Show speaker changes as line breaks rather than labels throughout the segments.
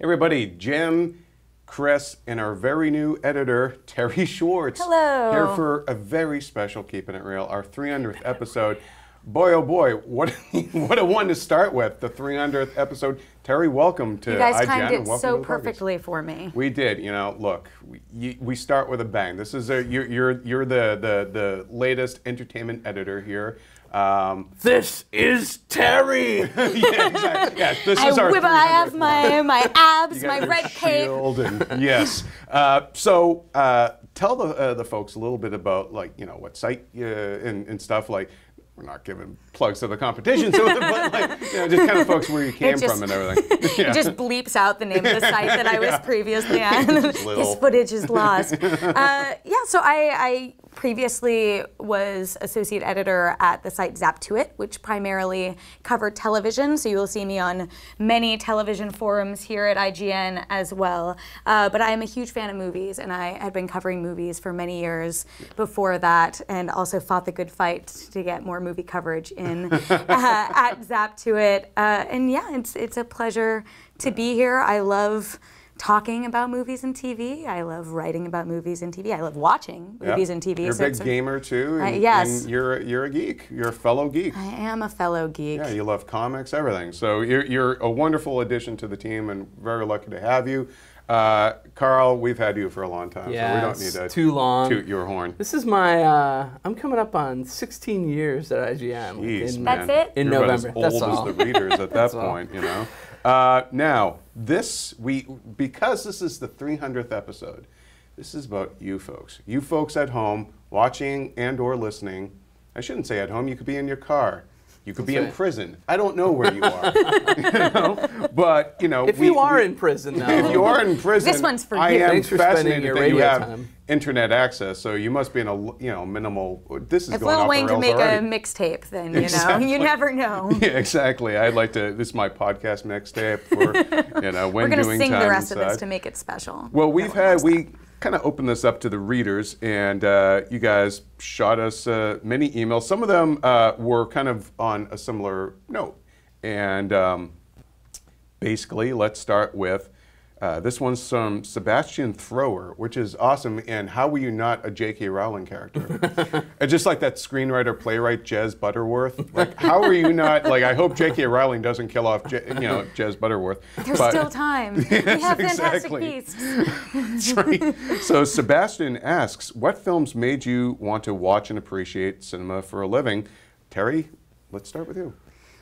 Everybody, Jim, Chris, and our very new editor, Terry Schwartz.
Hello.
Here for a very special Keeping It Real, our 300th episode. Boy, oh boy, what a one to start with, the 300th episode. Terry, welcome to IGN.
You guys timed it so perfectly for me.
We did. You know, look, we start with a bang. This is you're the latest entertainment editor here.
This is Terry.
Yeah, exactly. Yeah, this is our.
I have my abs, my red cape.
And, yes. So tell the folks a little bit about what site and stuff like. We're not giving plugs to the competition, so but just kind of folks where you came from and everything. Yeah.
It just bleeps out the name of the site that I was previously on. His footage is lost. So I previously was associate editor at the site Zap to It, which primarily covered television. So you will see me on many television forums here at IGN as well. But I am a huge fan of movies, and I had been covering movies for many years before that, and also fought the good fight to get more movie coverage in at Zap to It. And yeah, it's a pleasure to be here. I love talking about movies and TV. I love writing about movies and TV. I love watching movies and TV.
You're a big gamer too. And,
yes.
And you're a geek. You're a fellow geek.
I am a fellow geek.
Yeah, you love comics, everything. So you're a wonderful addition to the team, and very lucky to have you. Carl, we've had you for a long time, so we don't need to
too long.
Toot your horn.
This is my, I'm coming up on 16 years at IGN.
Jeez,
man. That's it?
In
You're
November.
About as old as the readers at that point, you know. Now, because this is the 300th episode, this is about you folks. You folks at home, watching and or listening. I shouldn't say at home, you could be in your car. You could be in prison. I don't know where you are, but
If you are in prison, though.
If you are in prison,
this one's for you.
I am
Thanks for
fascinated
your
that you have
time.
internet access. So you must be in a minimal. This is
if
going
Lil
off
Wayne
the
can
rails
make
already.
a mixtape, then
Exactly.
you never know.
Yeah, exactly. I'd like to. This is my podcast mixtape for when
We're gonna
doing
sing
time
the rest of
inside.
this to make it special.
Well, we kind of opened this up to the readers, and you guys shot us many emails. Some of them were kind of on a similar note. And basically, let's start with this one's from Sebastian Thrower, which is awesome. And how were you not a J.K. Rowling character? Just like that screenwriter, playwright, Jez Butterworth. Like, how are you not? Like, I hope J.K. Rowling doesn't kill off, Jez Butterworth.
There's still time. We have Fantastic Beasts.
That's right. So Sebastian asks, what films made you want to watch and appreciate cinema for a living? Terry, let's start with you.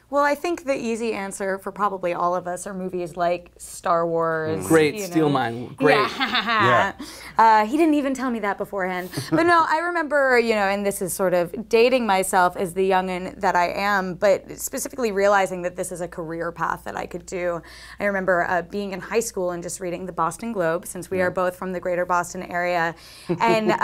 Well, I think the easy answer for probably all of us are movies like Star Wars.
Great, steal mine. Great.
Yeah. He didn't even tell me that beforehand. But no, I remember, and this is sort of dating myself as the youngin' that I am, but specifically realizing that this is a career path that I could do. I remember being in high school and just reading the Boston Globe, since we are both from the greater Boston area, and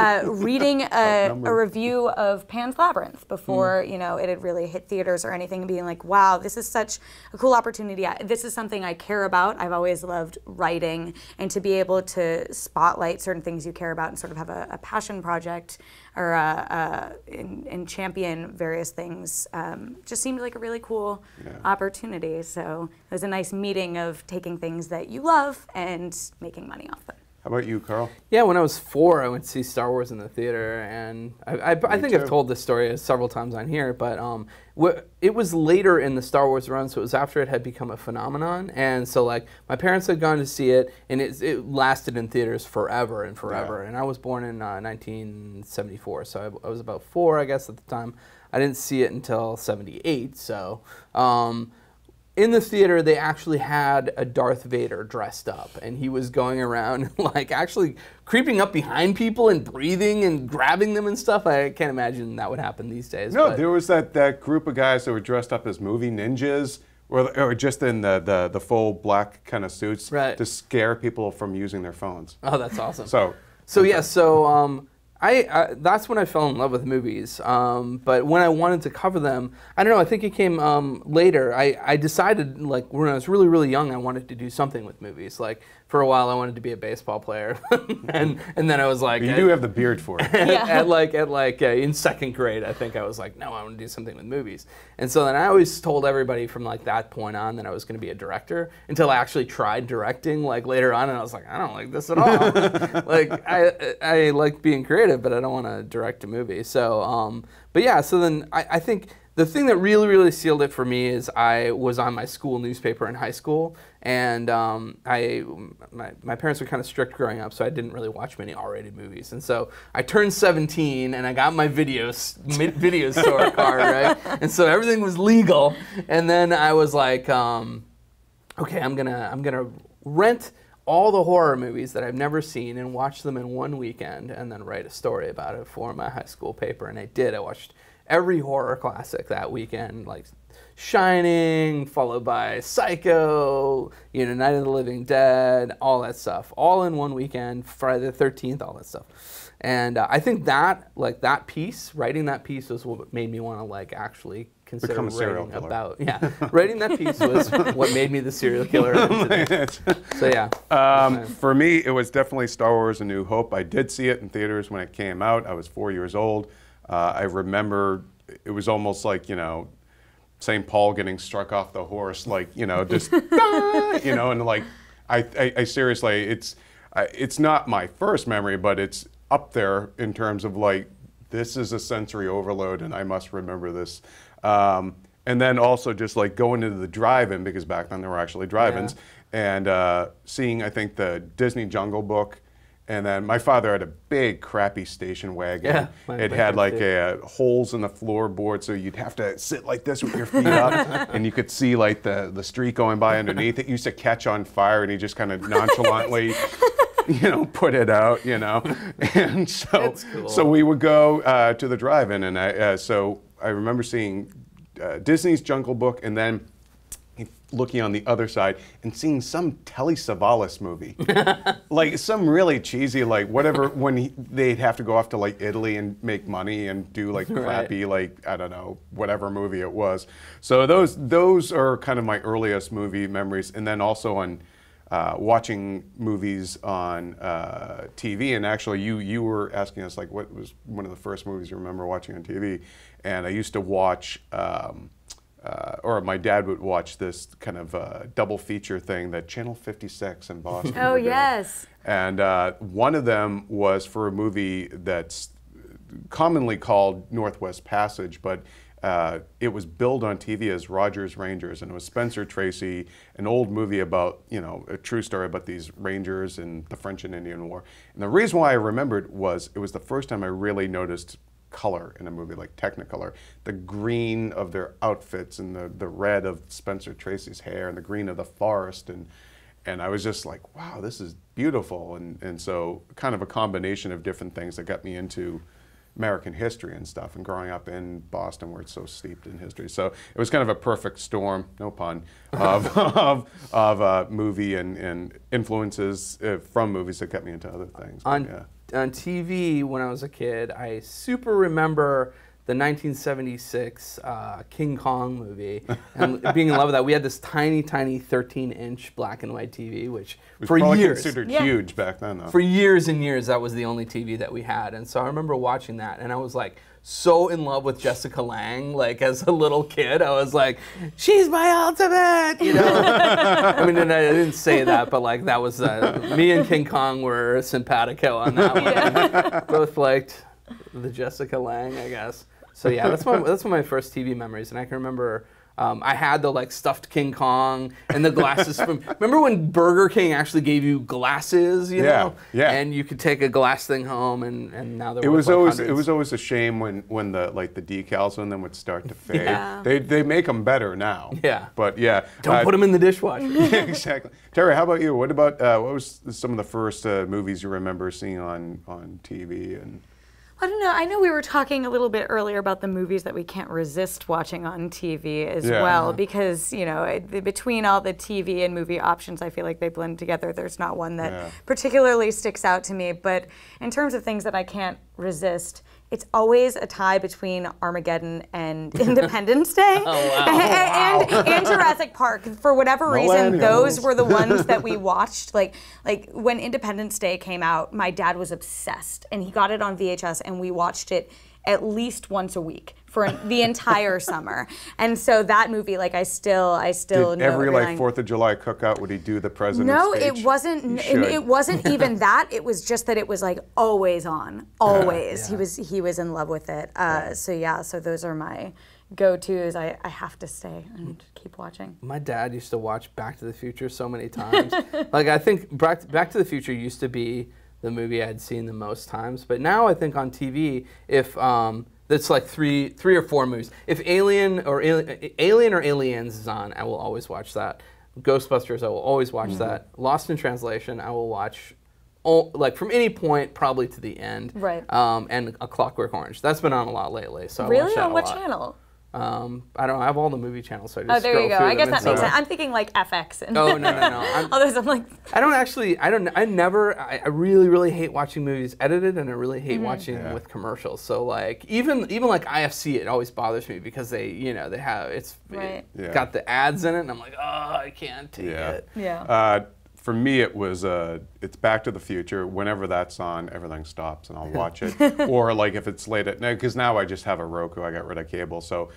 reading a review of Pan's Labyrinth before, it had really hit theaters or anything, and being like, wow, this is such a cool opportunity. This is something I care about. I've always loved writing, and to be able to spotlight certain things you care about and sort of have a passion project or and champion various things just seemed like a really cool opportunity. So it was a nice meeting of taking things that you love and making money off them.
How about you, Carl?
Yeah, when I was 4, I went to see Star Wars in the theater, and I think I've told this story several times on here, but it was later in the Star Wars run, so it was after it had become a phenomenon, and so my parents had gone to see it, and it lasted in theaters forever and forever, and I was born in 1974, so I was about 4, I guess, at the time. I didn't see it until 78, so... in the theater, they actually had a Darth Vader dressed up, and he was going around, actually creeping up behind people and breathing and grabbing them and stuff. I can't imagine that would happen these days.
No, there was that group of guys that were dressed up as movie ninjas, or just in the full black kind of suits to scare people from using their phones.
Oh, that's awesome.
So
That's when I fell in love with movies. But when I wanted to cover them, I don't know. I think it came later. I decided, like, when I was really, really young, I wanted to do something with movies. Like, for a while, I wanted to be a baseball player, and then I was like,
you do have the beard for it.
in second grade, I think I was like, no, I want to do something with movies. And so then I always told everybody from like that point on that I was going to be a director until I actually tried directing like later on, and I was like, I don't like this at all. Like I like being creative, but I don't want to direct a movie. So, but yeah, so then I think the thing that really, really sealed it for me is I was on my school newspaper in high school, and my parents were kind of strict growing up, so I didn't really watch many R-rated movies. And so I turned 17, and I got my video store card, right? And so everything was legal. And then I was like, okay, I'm gonna rent all the horror movies that I've never seen and watch them in one weekend, and then write a story about it for my high school paper. And I did. I watched every horror classic that weekend, like Shining, followed by Psycho, Night of the Living Dead, all that stuff, all in one weekend, Friday the 13th, all that stuff. And I think that, writing that piece was what made me want to, like, actually consider
become a serial
writing
killer.
about, writing that piece was what made me the serial killer. So yeah.
For me, it was definitely Star Wars: A New Hope. I did see it in theaters when it came out. I was 4 years old. I remember it was almost like, St. Paul getting struck off the horse, like, just, and like, I seriously, it's not my first memory, but it's up there in terms of like, this is a sensory overload and I must remember this. And then also just like going into the drive-in, because back then there were actually drive-ins, and seeing, I think, the Disney Jungle Book. And then my father had a big, crappy station wagon.
Yeah,
it had like holes in the floorboard, so you'd have to sit like this with your feet up, and you could see like the street going by underneath. It used to catch on fire, and he just kind of nonchalantly, put it out, And so,
cool.
So we would go to the drive-in, and so I remember seeing Disney's Jungle Book, and then looking on the other side and seeing some Telly Savalas movie, like some really cheesy, like whatever, when they'd have to go off to like Italy and make money and do like crappy, like, I don't know, whatever movie it was. So those are kind of my earliest movie memories. And then also on watching movies on TV. And actually you were asking us like what was one of the first movies you remember watching on TV. And I used to watch, or my dad would watch this kind of double feature thing that Channel 56 in Boston.
Oh, yes.
And one of them was for a movie that's commonly called Northwest Passage, but it was billed on TV as Rogers Rangers, and it was Spencer Tracy, an old movie about, a true story about these Rangers in the French and Indian War. And the reason why I remembered was it was the first time I really noticed color in a movie, like Technicolor. The green of their outfits and the red of Spencer Tracy's hair and the green of the forest, and I was just like, wow, this is beautiful. And so kind of a combination of different things that got me into American history and stuff, and growing up in Boston where it's so steeped in history. So it was kind of a perfect storm, no pun, of movie and influences from movies that got me into other things.
On TV, when I was a kid, I super remember the 1976 King Kong movie, and being in love with that. We had this tiny, tiny 13-inch black and white TV, which
was
for
probably
years,
considered huge back then, though.
For years and years, that was the only TV that we had. And so I remember watching that, and I was like so in love with Jessica Lange. Like as a little kid, I was like, she's my ultimate, I mean, and I didn't say that, but like that was me and King Kong were simpatico on that one.
Yeah.
Both liked the Jessica Lange, I guess. So yeah, that's one of my first TV memories, and I can remember I had the like stuffed King Kong and the glasses from. Remember when Burger King actually gave you glasses? You know, and you could take a glass thing home, and now they're worth like hundreds.
It was always a shame when the decals on them would start to fade.
Yeah.
They make them better now.
Yeah,
but yeah,
don't put them in the dishwasher.
Yeah, exactly. Terry, how about you? What about what was some of the first movies you remember seeing on TV and?
I don't know. I know we were talking a little bit earlier about the movies that we can't resist watching on TV as well, because, you know, between all the TV and movie options, I feel like they blend together. There's not one that particularly sticks out to me. But in terms of things that I can't resist, it's always a tie between Armageddon and Independence Day. And Jurassic Park. For whatever reason, those were the ones that we watched. Like when Independence Day came out, my dad was obsessed, and he got it on VHS, and we watched it at least once a week for the entire summer. And so that movie, like, I still
Did
know
every like 4th of July cookout, would he do the president's speech?
No, it wasn't. It wasn't even that. It was just that it was like always on, always. He was in love with it. So those are my go-tos. I have to stay and keep watching.
My dad used to watch Back to the Future so many times. Like, I think Back to the Future used to be the movie I'd seen the most times, but now I think on TV, if that's like three or four movies. If Alien or Aliens is on, I will always watch that. Ghostbusters, I will always watch that. Lost in Translation, I will watch like from any point probably to the end.
Right.
And A Clockwork Orange. That's been on a lot lately. So
really?
I watch that
On what
a lot.
channel?
I don't know. I have all the movie channels, so I just
there you go. I guess that makes
sense.
I'm thinking like FX. And
Oh, no.
Others, I'm like...
I really hate watching movies edited, and I really hate watching them with commercials. So like, even like IFC, it always bothers me because they have, it got the ads in it, and I'm like, oh, I can't take it.
Yeah.
For me, it was it's Back to the Future. Whenever that's on, everything stops and I'll watch it. Or like if it's late at night, because now I just have a Roku. I got rid of cable, so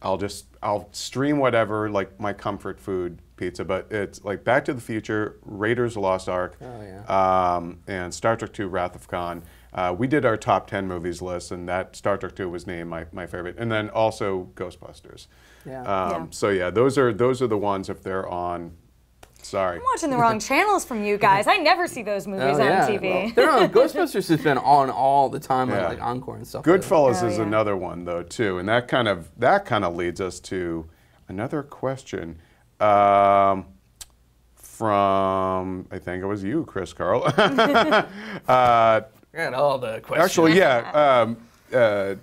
I'll stream whatever, like my comfort food pizza. But it's like Back to the Future, Raiders of the Lost Ark, and Star Trek II: Wrath of Khan. We did our top 10 movies list, and that Star Trek II was named my favorite, and then also Ghostbusters. So yeah, those are the ones if they're on. Sorry.
I'm watching the wrong channels from you guys. I never see those movies on TV.
Well, they're on. Ghostbusters has been on all the time, like Encore and stuff.
Goodfellas is another one though too, and that kind of leads us to another question from I think it was you, Chris Carl.
Got all the questions.
Actually, yeah. Well,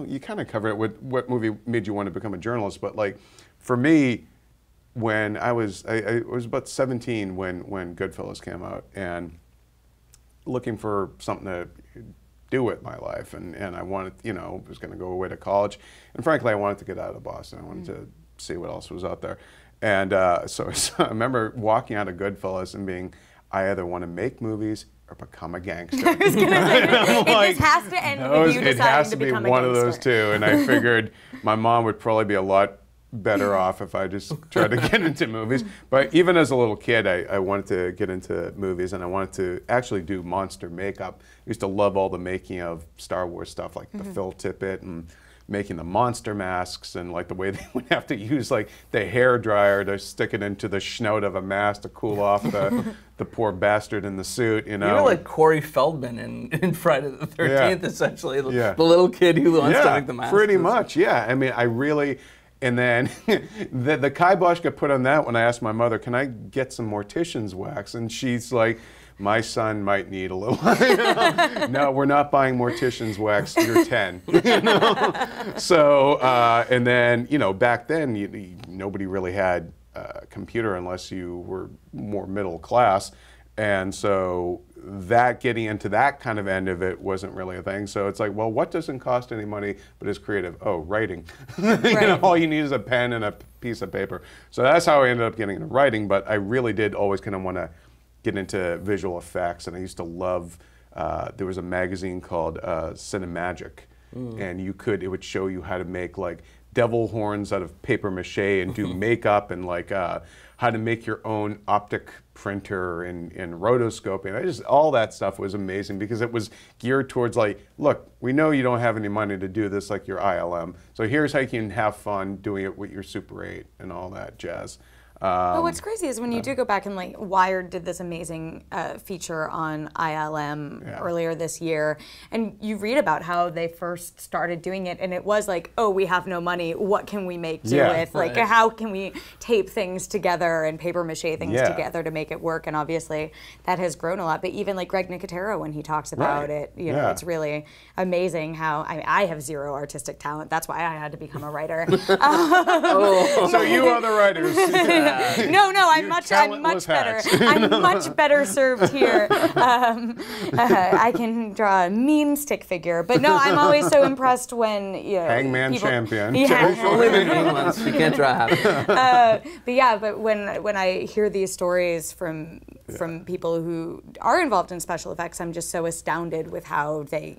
you kind of covered it with what movie made you want to become a journalist, but like for me. When I was about 17 when Goodfellas came out, and looking for something to do with my life, and I wanted, was going to go away to college, and frankly, I wanted to get out of Boston. I wanted to see what else was out there, and so I remember walking out of Goodfellas and being, I either want to make movies or become a gangster.
I was going to say, it just has to end with you deciding to become a gangster. It has to be one
of those two, and I figured my mom would probably be a lot better off if I just tried to get into movies. But even as a little kid, I wanted to get into movies, and I wanted to actually do monster makeup. I used to love all the making of Star Wars stuff, like the Phil Tippett and making the monster masks, and like the way they would have to use like the hair dryer to stick it into the snout of a mask to cool off the poor bastard in the suit. You
were like Corey Feldman in Friday the 13th, essentially. The little kid who wants to make the mask.
Pretty much, yeah. I mean, I really. And then the kibosh got put on that when I asked my mother, can I get some mortician's wax? And she's like, my son might need a little. No, we're not buying mortician's wax. You're 10. So, and then, back then, nobody really had a computer unless you were more middle class. And so that getting into that kind of end of it wasn't really a thing. So it's like, well, what doesn't cost any money but is creative? Oh, writing. All you need is a pen and a piece of paper. So that's how I ended up getting into writing. But I really did always kind of want to get into visual effects. And I used to love, there was a magazine called Cinemagic. And it would show you how to make like devil horns out of paper mache and do makeup, and like how to make your own optic printer and rotoscoping. All that stuff was amazing because it was geared towards like, look, we know you don't have any money to do this like your ILM, so here's how you can have fun doing it with your Super 8 and all that jazz.
But what's crazy is when you do go back and like Wired did this amazing feature on ILM earlier this year, and you read about how they first started doing it, and it was like, oh, we have no money, what can we make do with? Like, how can we tape things together and paper mache things together to make it work? And obviously that has grown a lot. But even like Greg Nicotero, when he talks about it, you know, it's really amazing how I have zero artistic talent. That's why I had to become a writer.
So you are the writers.
No, I'm much better. I'm much better served here. I can draw a mean stick figure, but no, I'm always so impressed when
Hangman champion.
Yeah.
Only the new ones. You can't draw
but when I hear these stories from people who are involved in special effects, I'm just so astounded with how they,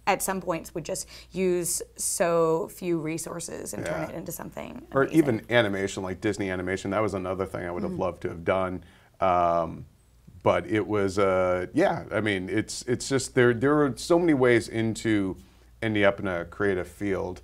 at some points would just use so few resources and turn it into something
Or
amazing.
even animation, like Disney animation. That was another thing I would have loved to have done. But it was, I mean, it's just, there are so many ways into ending up in a creative field.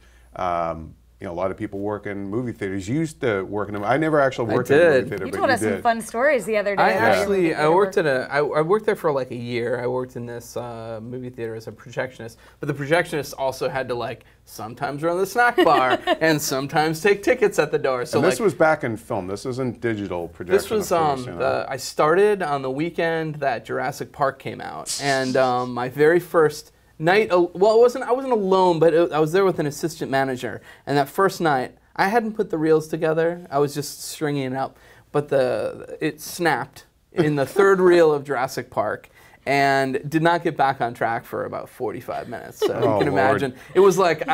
A lot of people work in movie theaters. You used to work in them. I never actually worked in a movie theater,
You
but
told us some fun stories the other day.
I worked I worked there for like a year. I worked in this movie theater as a projectionist, but the projectionist also had to like sometimes run the snack bar and sometimes take tickets at the door. So
and this was back in film. This isn't digital projection.
This was I started on the weekend that Jurassic Park came out, and my very first night, I wasn't alone, but I was there with an assistant manager. And that first night, I hadn't put the reels together. I was just stringing it up, but it snapped in the third reel of Jurassic Park, and did not get back on track for about 45 minutes. So you can imagine, it was like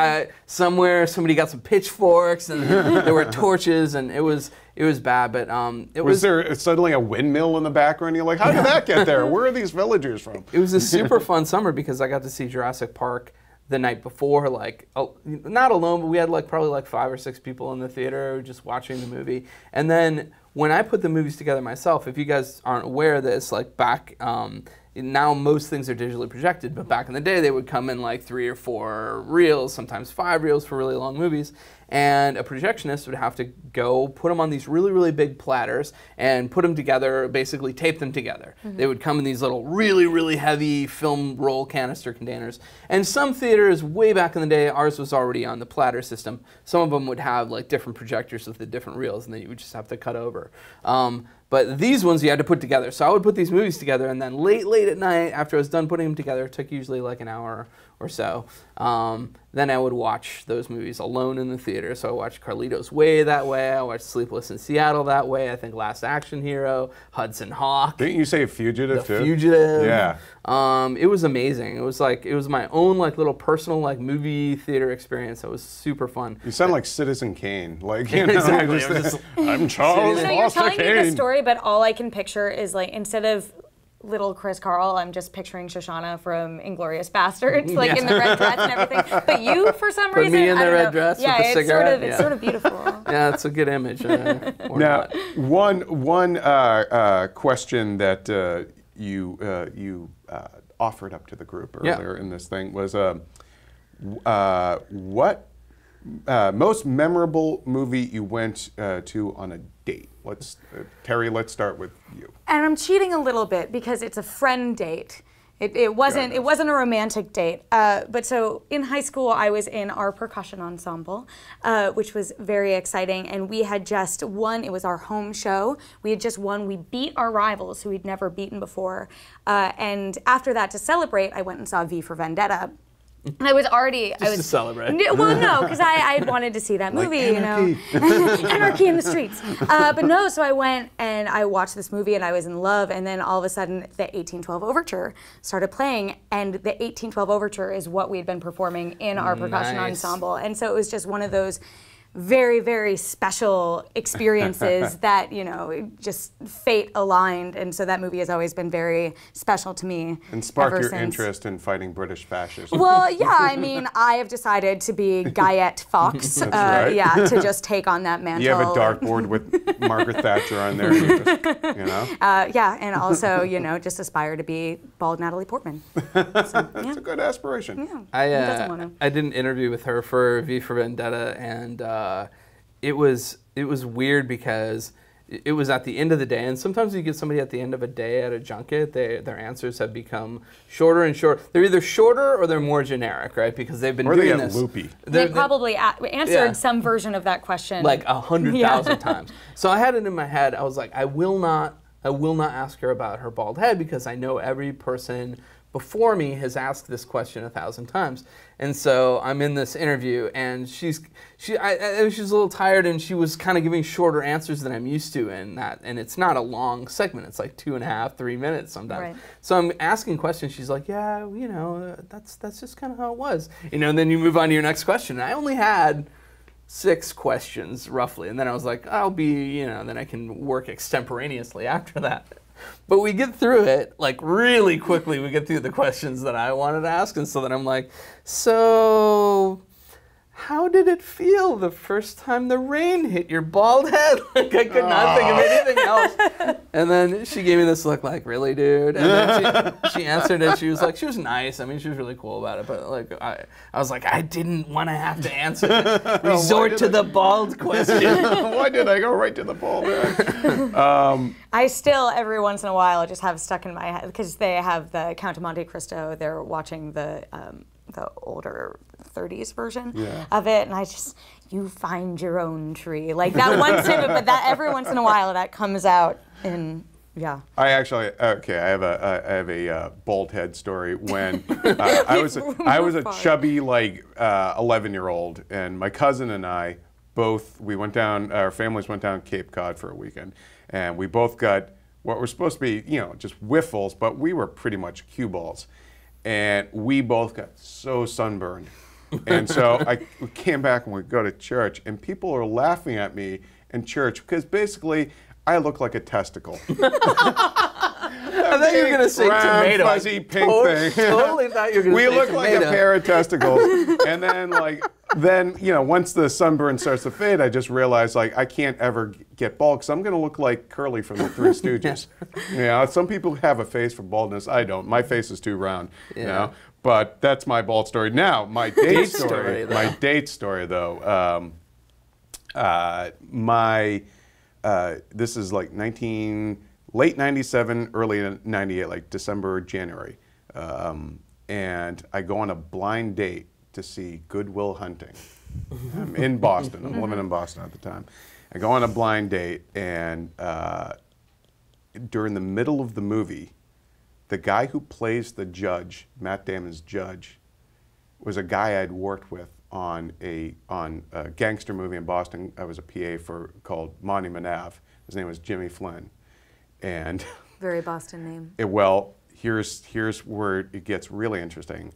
somewhere somebody got some pitchforks and there were torches, and it was bad. But was there
suddenly a windmill in the background? You're like, how did that get there? Where are these villagers from?
It was a super fun summer because I got to see Jurassic Park the night before, like not alone, but we had like probably like 5 or 6 people in the theater just watching the movie. And then when I put the movies together myself, if you guys aren't aware of this, like back. Now most things are digitally projected, but back in the day they would come in like 3 or 4 reels, sometimes 5 reels for really long movies, and a projectionist would have to go put them on these really, really big platters and put them together, basically tape them together. They would come in these little really, really heavy film roll canister containers. And some theaters, way back in the day, ours was already on the platter system. Some of them would have like different projectors with the different reels, and then you would just have to cut over. But these ones you had to put together. So I would put these movies together, and then late at night, after I was done putting them together, it took usually like an hour or so, then I would watch those movies alone in the theater. So I watched Carlito's Way that way, I watched Sleepless in Seattle that way, I think Last Action Hero, Hudson Hawk.
Didn't you say Fugitive too?
Fugitive.
Yeah.
It was amazing. It was my own like little personal like movie theater experience. It was super fun.
You sound like Citizen Kane. Like,
Exactly.
I'm Charles
you're
Foster
telling
Kane.
me the story, but all I can picture is like, instead of little Chris Carl, I'm just picturing Shoshana from Inglourious Bastards, like in the red dress and everything. But you, for some
Put
reason,
me in
I
the
don't
red
know.
dress with the cigarette.
It's sort of beautiful.
Yeah, it's a good image.
Now, one question that you offered up to the group earlier in this thing was, what most memorable movie you went to on a date? Terry, let's start with you.
And I'm cheating a little bit because it's a friend date. It wasn't a romantic date. But so in high school, I was in our percussion ensemble, which was very exciting. And we had just won. It was our home show. We had just won. We beat our rivals, who we'd never beaten before. And after that, to celebrate, I went and saw V for Vendetta. And I was
to celebrate.
Well, no, because I had wanted to see that movie, anarchy in the streets. But no, so I went and I watched this movie and I was in love. And then all of a sudden, the 1812 Overture started playing, and the 1812 Overture is what we had been performing in our percussion ensemble. And so it was just one of those very, very special experiences that, just fate aligned. And so that movie has always been very special to me.
And sparked your
since.
Interest in fighting British fascism.
Well, yeah, I mean, I have decided to be Guyette Fox.
That's right.
Yeah, to just take on that mantle.
You have a dartboard with Margaret Thatcher on there.
Yeah, and also, just aspire to be bald Natalie Portman.
That's a good aspiration.
Yeah, who doesn't want to?
I did an interview with her for V for Vendetta, and it was weird because it was at the end of the day, and sometimes you get somebody at the end of a day at a junket, their answers have become shorter and shorter. They're either shorter or they're more generic, right? Because they've been doing this.
Loopy.
They probably answered some version of that question
like 100,000 times. So I had it in my head. I was like, I will not ask her about her bald head because I know every person before me has asked this question 1,000 times. And so I'm in this interview, and she's a little tired, and she was kind of giving shorter answers than I'm used to in that. And it's not a long segment; it's like 2.5, 3 minutes sometimes.
Right.
So I'm asking questions. She's like, "Yeah, you know, that's just kind of how it was." You know, and then you move on to your next question. And I only had 6 questions roughly, and then I was like, I'll be, you know, then I can work extemporaneously after that. But we get through it, like really quickly, we get through the questions that I wanted to ask, and so then I'm like, so how did it feel the first time the rain hit your bald head? Like I could not think of anything else. And then she gave me this look like, really, dude? And then she answered it. She was like, she was nice. I mean, she was really cool about it. But like, I was like, I didn't want to have to answer resort to the bald question.
Why did I go right to the bald head?
I still, every once in a while, just have stuck in my head, because they have the Count of Monte Cristo. They're watching the older 30s version of it, and I just, you find your own tree. Like that one snippet, but that every once in a while that comes out in,
I actually, I have a bald head story. When I was a chubby, like 11-year-old, and my cousin and I our families went down Cape Cod for a weekend, and we both got what were supposed to be, you know, just whiffles, but we were pretty much cue balls. And we both got so sunburned. And so we came back and we go to church, and people are laughing at me in church because basically I look like a testicle.
I thought you were going to say
round,
tomato.
Fuzzy pink thing.
Totally thought you were going to say
We look
tomato.
like a pair of testicles. And then, you know, once the sunburn starts to fade, I just realized, like, I can't ever get bald because I'm going to look like Curly from the Three Stooges. You know, some people have a face for baldness. I don't. My face is too round. Yeah. You know, but that's my bald story. Now, my date story. My date story, though. This is like late 97, early 98, like December, January. And I go on a blind date to see Good Will Hunting. I'm in Boston. I'm living in Boston at the time. I go on a blind date, and during the middle of the movie, the guy who plays the judge, Matt Damon's judge, was a guy I'd worked with on a gangster movie in Boston. I was a PA called Monument Ave. His name was Jimmy Flynn. And
very Boston name.
Well, here's where it gets really interesting.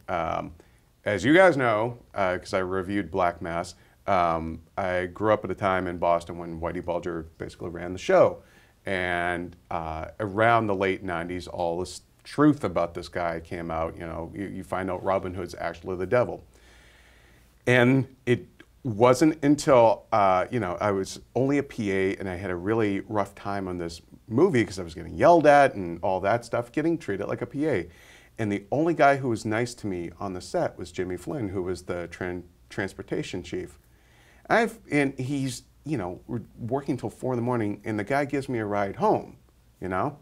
As you guys know, because I reviewed Black Mass, I grew up at a time in Boston when Whitey Bulger basically ran the show. And around the late 90s, all this truth about this guy came out. You know, you find out Robin Hood's actually the devil. And it wasn't until, you know, I was only a PA and I had a really rough time on this movie because I was getting yelled at and all that stuff, getting treated like a PA. And the only guy who was nice to me on the set was Jimmy Flynn, who was the transportation chief. And he's, you know, we're working till 4 in the morning, and the guy gives me a ride home, you know?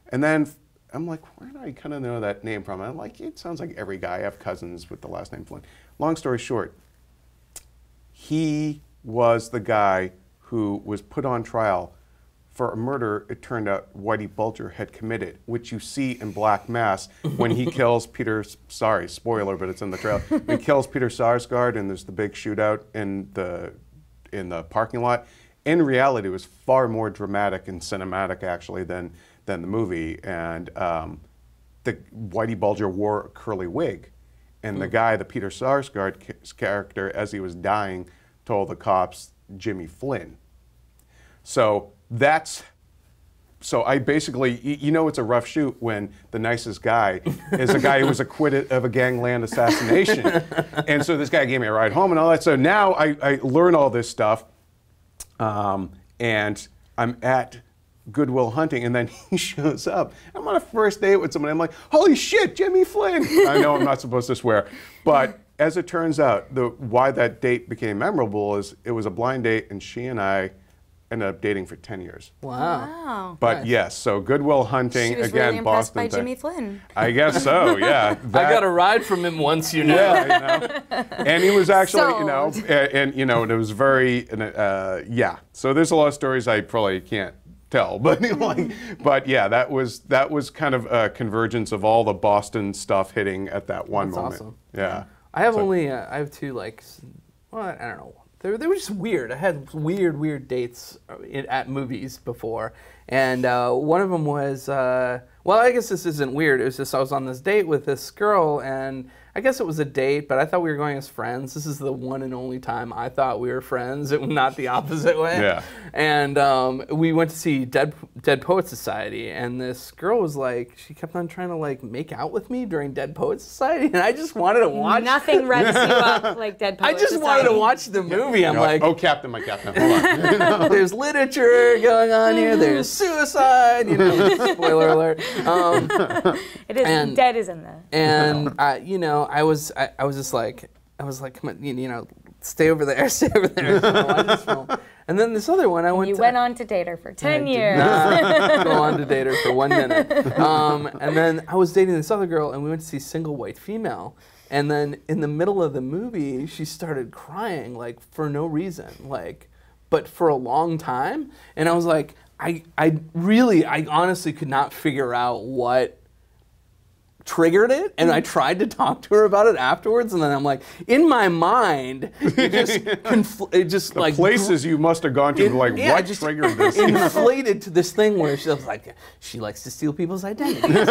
And then I'm like, where do I kind of know that name from? And I'm like, it sounds like every guy. I have cousins with the last name Flynn. Long story short, he was the guy who was put on trial for a murder it turned out Whitey Bulger had committed, which you see in Black Mass when he kills Peter, sorry, spoiler, but it's in the trailer. He kills Peter Sarsgaard, and there's the big shootout in the parking lot. In reality, it was far more dramatic and cinematic, actually, than the movie. And the Whitey Bulger wore a curly wig. And the guy, the Peter Sarsgaard's character, as he was dying, told the cops, Jimmy Flynn. So I basically, you know, it's a rough shoot when the nicest guy is a guy who was acquitted of a gangland assassination. And so this guy gave me a ride home and all that. So now I learn all this stuff, and I'm at Good Will Hunting, and then he shows up. I'm on a first date with somebody. I'm like, holy shit, Jimmy Flynn. I know I'm not supposed to swear, but as it turns out, why that date became memorable is it was a blind date, and she and I ended up dating for 10 years.
Wow.
Wow.
But
Nice.
yes, so Good Will Hunting,
She was
again,
really impressed
Boston
by
thing.
Jimmy Flynn.
I guess so, yeah.
I got a ride from him once, you know.
Yeah, you know. And he was actually, you know,
Sold.
and you know, it was very, yeah. So there's a lot of stories I probably can't tell, but but yeah, that was kind of a convergence of all the Boston stuff hitting at that one
That's
moment.
awesome.
Yeah.
I have I have two, like, well, I don't know. They were just weird. I had weird dates at movies before. And one of them was, well, I guess this isn't weird. It was just I was on this date with this girl, and I guess it was a date, but I thought we were going as friends. This is the one and only time I thought we were friends, not the opposite way.
Yeah.
And we went to see Dead Poets Society, and this girl was like, she kept on trying to like make out with me during Dead Poets Society, and I just wanted to watch.
Nothing revs you up like Dead
I
Poets
just wanted to watch the movie. I'm
You're
like,
oh, Captain, my Captain, hold on.
there's literature going on here. There's suicide. You know, spoiler alert.
It is.
and-
Dead is in there.
And you know, I was just like, come on, you know, stay over there, stay over there. Watch this film. And then this other one, I went.
You went on to date her for 10 years.
Not go on to date her for 1 minute. And then I was dating this other girl, and we went to see Single White Female. And then in the middle of the movie, she started crying, like, for no reason, like, but for a long time. And I was like, I honestly could not figure out what triggered it, and I tried to talk to her about it afterwards, and then I'm like, in my mind, it just
The
like
places you must have gone to, like,
yeah,
what
just
triggered this?
inflated to this thing where she was like, she likes to steal people's identities.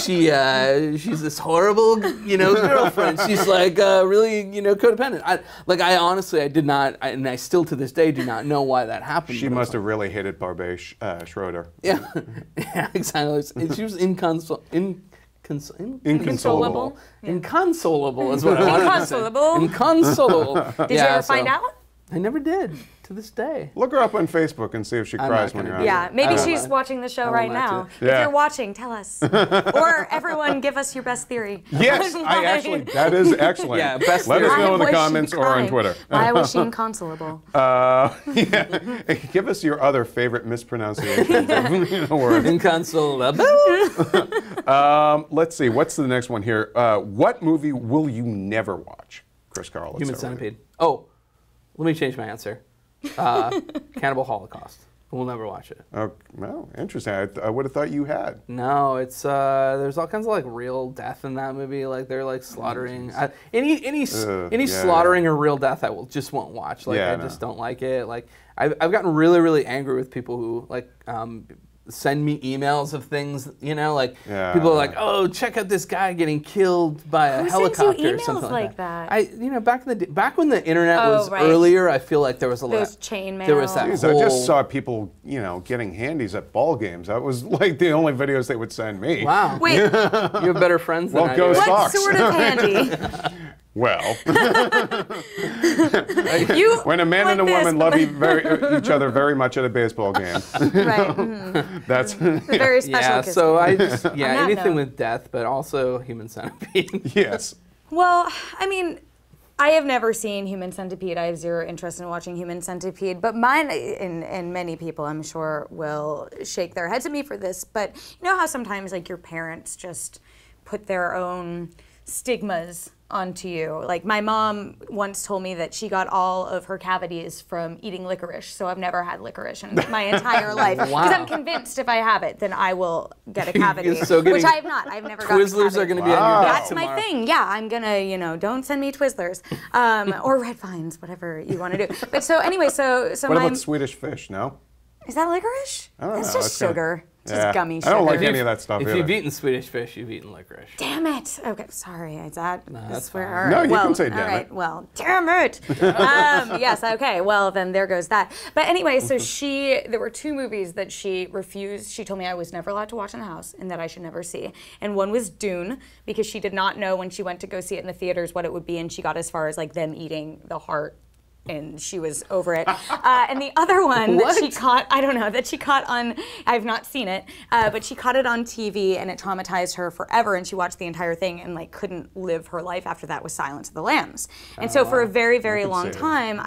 She's this horrible, you know, girlfriend. She's like really, you know, codependent. I honestly, did not, and I still to this day do not know why that happened.
She must have really hated Barbet Schroeder.
Yeah, yeah, exactly. And she was inconsolable.
Inconsolable? Yeah.
Inconsolable is what I wanted to say.
Inconsolable?
Inconsolable.
Did you ever find out?
I never did, to this day.
Look her up on Facebook and see if she
I'm
cries
not
when
gonna
you're
do
out.
Yeah, maybe
I don't
she's
know.
watching the show
I will
right
not
now.
do
If
Yeah.
you're watching, tell us. Or everyone, give us your best theory.
Yes, that is excellent.
Yeah, best
Let us
theory.
know in the
Why was she
comments or on
crying?
Twitter.
Why was she inconsolable?
Yeah. Give us your other favorite mispronunciations of words.
Inconsolable.
Let's see, what's the next one here? What movie will you never watch? Chris Carl, let's
Human
start with you.
Centipede. Oh, let me change my answer. Cannibal Holocaust. We'll never watch it.
Oh, well, interesting. I would have thought you had.
No, it's there's all kinds of like real death in that movie. Like they're like slaughtering any
yeah.
slaughtering or real death. I just won't watch. Like
Yeah,
I
no.
just don't like it. Like I've gotten really angry with people who like send me emails of things. You know, like
Yeah.
people are like, oh, check out this guy getting killed by a
Who sends
helicopter
you
or something
emails like that?
back when the internet
Oh,
was
right.
earlier, I feel like there was a lot.
Those chain
There was that
mail.
Jeez, I just
whole-
saw people, you know, getting handies at ball games. That was like the only videos they would send me.
Wow.
Wait,
You have better friends than
Well,
I
go
do.
Sox.
what sort of handy?
Well,
You
when a man
like
and a woman
this,
love
but-
each other very much at a baseball game,
Right. mhm.
that's
Very special.
Yeah,
kiss.
so I just,
On
yeah,
that
anything
note.
with death, but also Human Centipede.
yes.
Well, I mean, I have never seen Human Centipede. I have zero interest in watching Human Centipede. But mine, and many people I'm sure will shake their heads at me for this, but you know how sometimes like your parents just put their own stigmas onto you. Like my mom once told me that she got all of her cavities from eating licorice, so I've never had licorice in my entire life. Because
Wow.
I'm convinced if I have it, then I will get a cavity,
So getting
which I have not. I've never gotten a
Twizzlers are
cavity.
going to be on
Wow.
your desk
That's
tomorrow.
my thing. Yeah, I'm gonna, you know, don't send me Twizzlers or red vines, whatever you want to do. But so anyway, so
What
my
about Swedish fish? No.
is that licorice?
I don't
It's
know.
just
It's kinda-
sugar. It's
Yeah.
just gummy
I
sugar.
don't like any of that stuff
If
either.
you've eaten Swedish fish, you've eaten licorice.
Damn it. Okay, sorry. Is that?
that's
swear.
fine.
All right.
No, you
well,
can say
all
damn
right,
it.
Well, damn it. Yes. Okay. Well, then there goes that. But anyway, so there were two movies that she refused. She told me I was never allowed to watch in the house and that I should never see. And one was Dune because she did not know when she went to go see it in the theaters what it would be, and she got as far as like them eating the heart and she was over it. And the other one that she caught, I don't know, that she caught on, I've not seen it, but she caught it on TV and it traumatized her forever, and she watched the entire thing and like couldn't live her life after that, was Silence of the Lambs. And so for a very, very long time,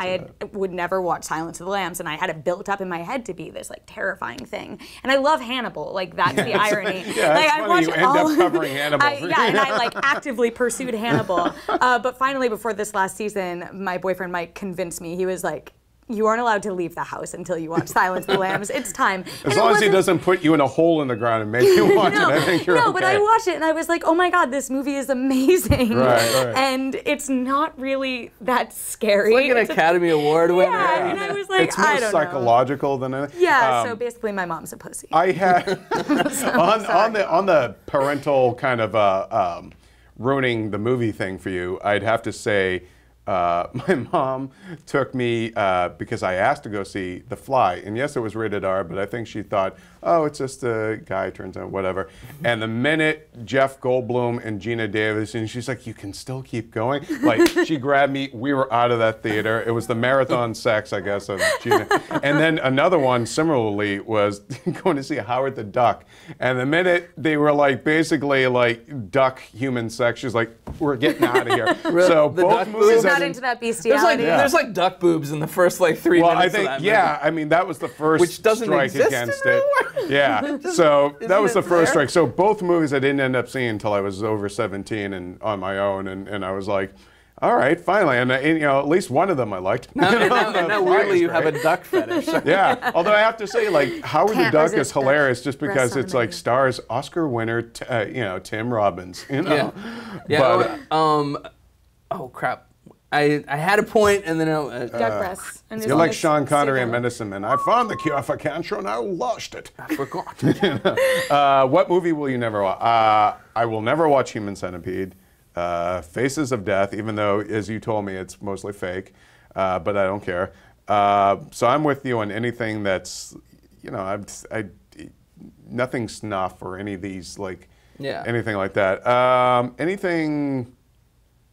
would never watch Silence of the Lambs, and I had it built up in my head to be this like terrifying thing. And I love Hannibal, like that's the irony.
Yeah,
like,
it's funny you end up covering Hannibal.
and I like actively pursued Hannibal. But finally, before this last season, my boyfriend Mike convinced me. He was like, you aren't allowed to leave the house until you watch Silence of the Lambs. It's time.
As long as he doesn't put you in a hole in the ground and make you watch it, I think you're okay.
No, but I watched it and I was like, oh my God, this movie is amazing.
Right.
And it's not really that scary.
It's like an Academy Award winner.
Yeah, and I was like,
it's more
I don't
psychological than anything.
Yeah, so basically my mom's a pussy.
I had, on the parental kind of ruining the movie thing for you, I'd have to say, my mom took me because I asked to go see The Fly, and yes, it was rated R, but I think she thought, oh, it's just a guy, turns out, whatever. And the minute Jeff Goldblum and Gina Davis, and she's like, you can still keep going. Like, she grabbed me, we were out of that theater. It was the marathon sex, I guess, of Gina. And then another one, similarly, was going to see Howard the Duck. And the minute they were like, basically like duck human sex, she's like, we're getting out of here. So both movies
Not into that bestiality.
There's like duck boobs in the first like 3 minutes
I think,
of that movie.
I mean, that was the first
Which doesn't
strike
exist
against
in
it. Yeah, so that was the first
there?
strike. So both movies I didn't end up seeing until I was over 17 and on my own, and I was like, all right, finally, and you know, at least one of them I liked.
Now weirdly, you have a duck fetish.
Yeah, although I have to say, like, Howard the Duck is hilarious just because
on
it's
the
like
menu.
stars Oscar winner, you know, Tim Robbins. You know,
Yeah.
But,
Oh crap! I had a point and then
Duck breasts. And
you're like Sean Connery in Medicine Man. I found the cure for cancer and I lost it.
I forgot.
What movie will you never watch? I will never watch Human Centipede. Faces of Death, even though, as you told me, it's mostly fake, but I don't care. So I'm with you on anything that's, you know, nothing snuff or any of these, like, anything like that. Anything,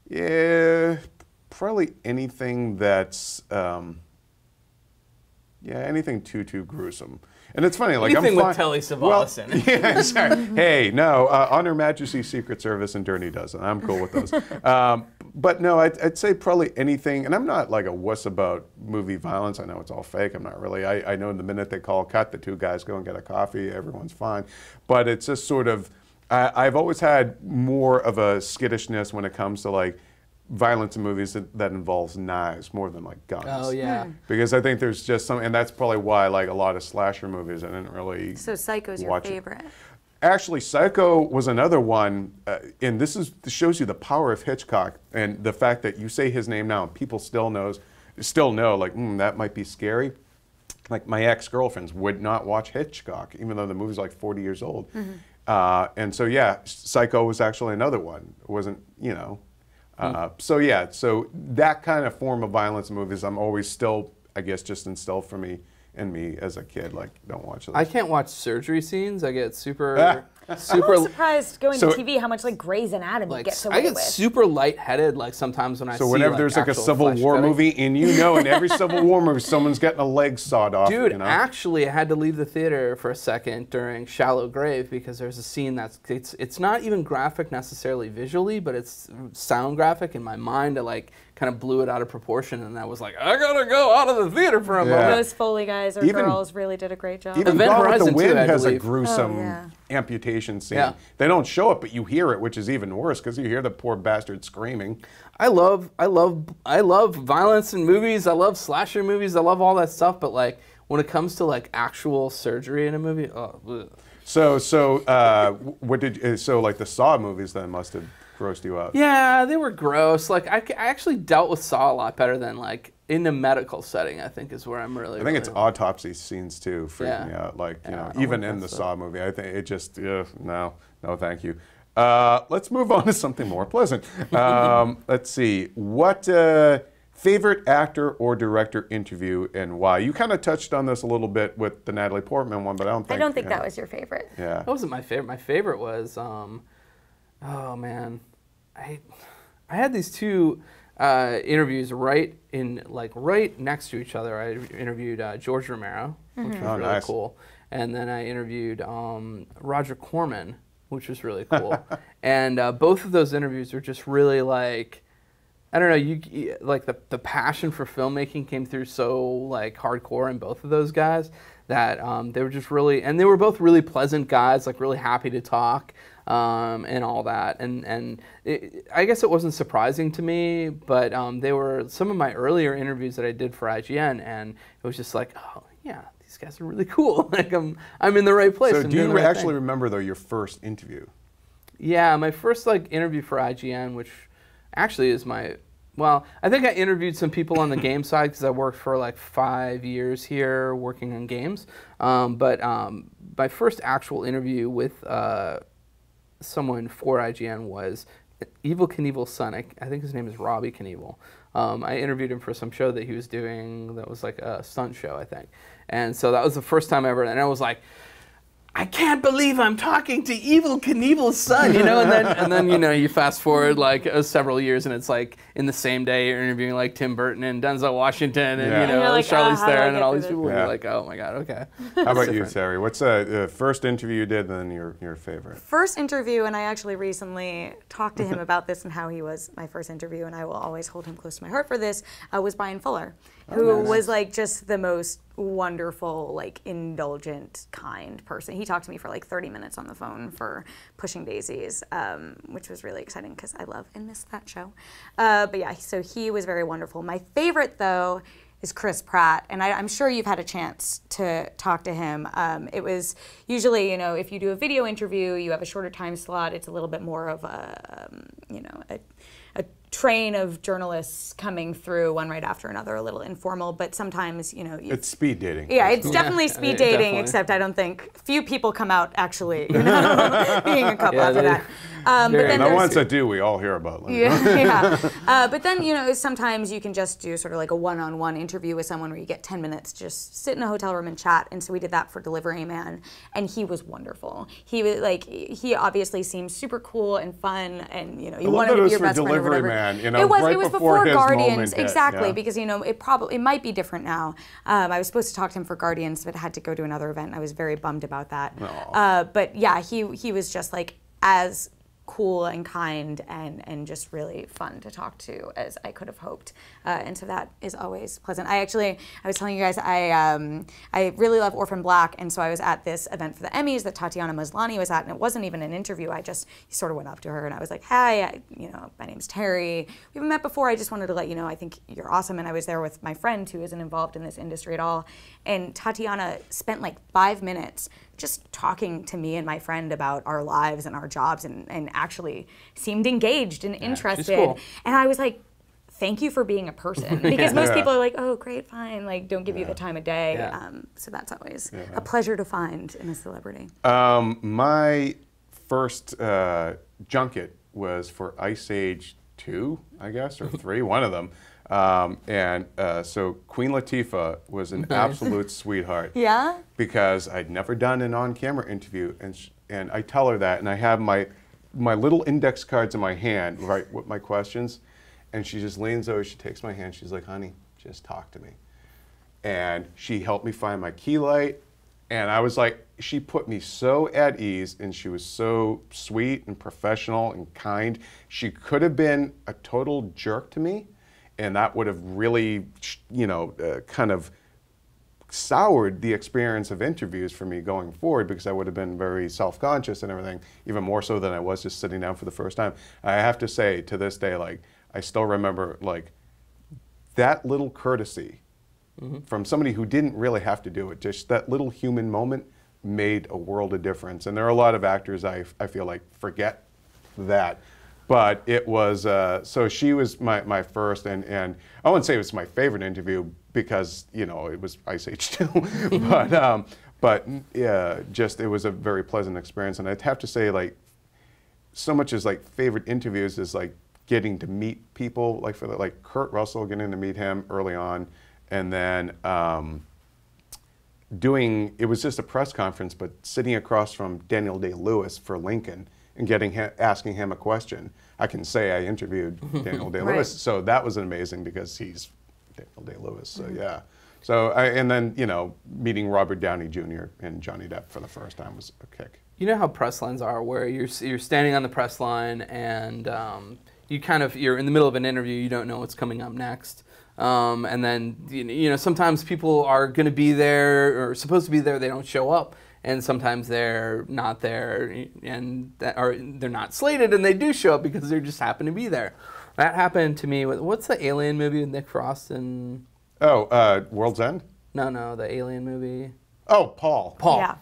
yeah, probably anything that's, anything too gruesome. And it's funny, like
anything
I'm
with Telly Savalas in it.
Yeah, sorry. Hey, no, On Her Majesty's Secret Service and Dirty Dozen. I'm cool with those. But no, I'd say probably anything, and I'm not like a wuss about movie violence. I know it's all fake. I'm not really. I know the minute they call cut, the two guys go and get a coffee, everyone's fine. But it's just sort of, I've always had more of a skittishness when it comes to like violence in movies that involves knives more than like guns.
Oh yeah.
Because I think there's just some, and that's probably why like a lot of slasher movies I didn't really.
So Psycho's your favorite.
Actually, Psycho was another one, and this shows you the power of Hitchcock and the fact that you say his name now and people still know like that might be scary. Like my ex-girlfriends would not watch Hitchcock even though the movie's like 40 years old. And so yeah, Psycho was actually another one. It wasn't, you know. So yeah, so that kind of form of violence in movies, I'm always still, I guess, just instilled for me as a kid. Like, don't watch those.
I can't watch surgery scenes. I get super.
I'm surprised going to TV how much like Grey's Anatomy gets away with.
I get super lightheaded like sometimes when I see.
So whenever there's like a Civil War movie, and you know, in every Civil War movie, someone's getting a leg sawed off.
Dude,
you know?
actually, I had to leave the theater for a second during Shallow Grave because there's a scene it's not even graphic necessarily visually, but it's sound graphic. In my mind, I like kind of blew it out of proportion, and I was like, I gotta go out of the theater for a moment.
Those Foley guys or girls really did a great job.
Even Gone with the Wind has a gruesome amputation scene.
Yeah.
They don't show it, but you hear it, which is even worse because you hear the poor bastard screaming.
I love violence in movies. I love slasher movies. I love all that stuff. But like when it comes to like actual surgery in a movie, ugh.
So like the Saw movies then must have grossed you out.
Yeah, they were gross. Like I actually dealt with Saw a lot better than like in a medical setting. I think is where I'm really.
I think it's autopsy scenes too freak me out. Like you know, even in the Saw movie, I think it just no, thank you. Let's move on to something more pleasant. Let's see. What favorite actor or director interview and why? You kind of touched on this a little bit with the Natalie Portman one, but I don't think
that was your favorite.
Yeah.
That wasn't my favorite. My favorite was, oh man, I had these two. interviews right next to each other. I interviewed George Romero, which was really
nice.
cool, and then I interviewed Roger Corman, which was really cool. And both of those interviews were just really like, I don't know, you like the passion for filmmaking came through so like hardcore in both of those guys that they were just really, and they were both really pleasant guys, like really happy to talk and all that. And I guess it wasn't surprising to me, but they were some of my earlier interviews that I did for IGN, and it was just like, oh yeah, these guys are really cool. Like I'm in the right place.
So do you actually remember though your first interview?
Yeah, my first like interview for IGN, which actually is well, I think I interviewed some people on the game side because I worked for like 5 years here working on games. But my first actual interview with someone for IGN was Evel Knievel's son. I think his name is Robbie Knievel. I interviewed him for some show that he was doing that was like a stunt show, I think. And so that was the first time ever, and I was like, I can't believe I'm talking to Evel Knievel's son, you know, and then you know, you fast forward like several years, and it's like in the same day you're interviewing like Tim Burton and Denzel Washington, and you know, like, Charlize Theron and all these people. And you're like, oh my god, okay.
How about you, Terry? What's the first interview you did, and then your favorite?
First interview, and I actually recently talked to him about this and how he was my first interview, and I will always hold him close to my heart for this, was Brian Fuller, who was like just the most wonderful, like indulgent, kind person. He talked to me for like 30 minutes on the phone for Pushing Daisies, which was really exciting because I love and miss that show. But yeah, so he was very wonderful. My favorite though is Chris Pratt, and I'm sure you've had a chance to talk to him. It was usually, you know, if you do a video interview, you have a shorter time slot. It's a little bit more of a, you know, a train of journalists coming through one right after another, a little informal, but sometimes, you know,
it's speed dating.
Yeah, it's definitely speed dating,
definitely.
Except I don't think few people come out actually, you know, being a couple after that. But then
the ones that do, we all hear about. Like,
yeah. But then, you know, sometimes you can just do sort of like a one-on-one interview with someone where you get 10 minutes, just sit in a hotel room and chat. And so we did that for Delivery Man, and he was wonderful. He was like, he obviously seemed super cool and fun, and you know, you wanted to be your best friend or whatever.
Man, you know,
it was
right
before
his
Guardians,
moment
exactly,
yeah.
because you know it might be different now. I was supposed to talk to him for Guardians, but had to go to another event. And I was very bummed about that. But yeah, he was just like as cool and kind and just really fun to talk to as I could have hoped, and so that is always pleasant. I was telling you guys I really love Orphan Black, and so I was at this event for the Emmys that Tatiana Maslany was at, and it wasn't even an interview. I just sort of went up to her and I was like, "Hi, you know, my name's Terry. We haven't met before. I just wanted to let you know I think you're awesome." And I was there with my friend who isn't involved in this industry at all, and Tatiana spent like 5 minutes just talking to me and my friend about our lives and our jobs, and actually seemed engaged and interested.
Cool.
And I was like, thank you for being a person. Because most people are like, oh, great, fine, like don't give you the time of day. So that's always a pleasure to find in a celebrity.
My first junket was for Ice Age 2, I guess, or 3, one of them. So Queen Latifah was an absolute sweetheart.
Yeah?
Because I'd never done an on-camera interview, and I tell her that, and I have my little index cards in my hand, right, with my questions, and she just leans over, she takes my hand, she's like, honey, just talk to me. And she helped me find my key light, and I was like, she put me so at ease, and she was so sweet and professional and kind. She could have been a total jerk to me, and that would have really, you know, kind of soured the experience of interviews for me going forward, because I would have been very self-conscious and everything, even more so than I was just sitting down for the first time. I have to say, to this day, like, I still remember, like, that little courtesy from somebody who didn't really have to do it. Just that little human moment made a world of difference. And there are a lot of actors I feel like forget that. But it was, so she was my first, and I wouldn't say it was my favorite interview because, you know, it was Ice Age 2, but yeah, just it was a very pleasant experience. And I'd have to say, like, so much as like favorite interviews is like getting to meet people, like for like Kurt Russell, getting to meet him early on, and then it was just a press conference, but sitting across from Daniel Day-Lewis for Lincoln and asking him a question. I can say I interviewed Daniel Day-Lewis, so that was amazing because he's Daniel Day-Lewis. So yeah. So and then meeting Robert Downey Jr. and Johnny Depp for the first time was a kick.
You know how press lines are, where you're standing on the press line and you're in the middle of an interview, you don't know what's coming up next. And then, sometimes people are going to be there or supposed to be there, they don't show up. And sometimes they're not there and they're not slated and they do show up because they just happen to be there. That happened to me with, what's the Alien movie with Nick Frost and...
Oh, World's End?
No, the Alien movie.
Oh, Paul.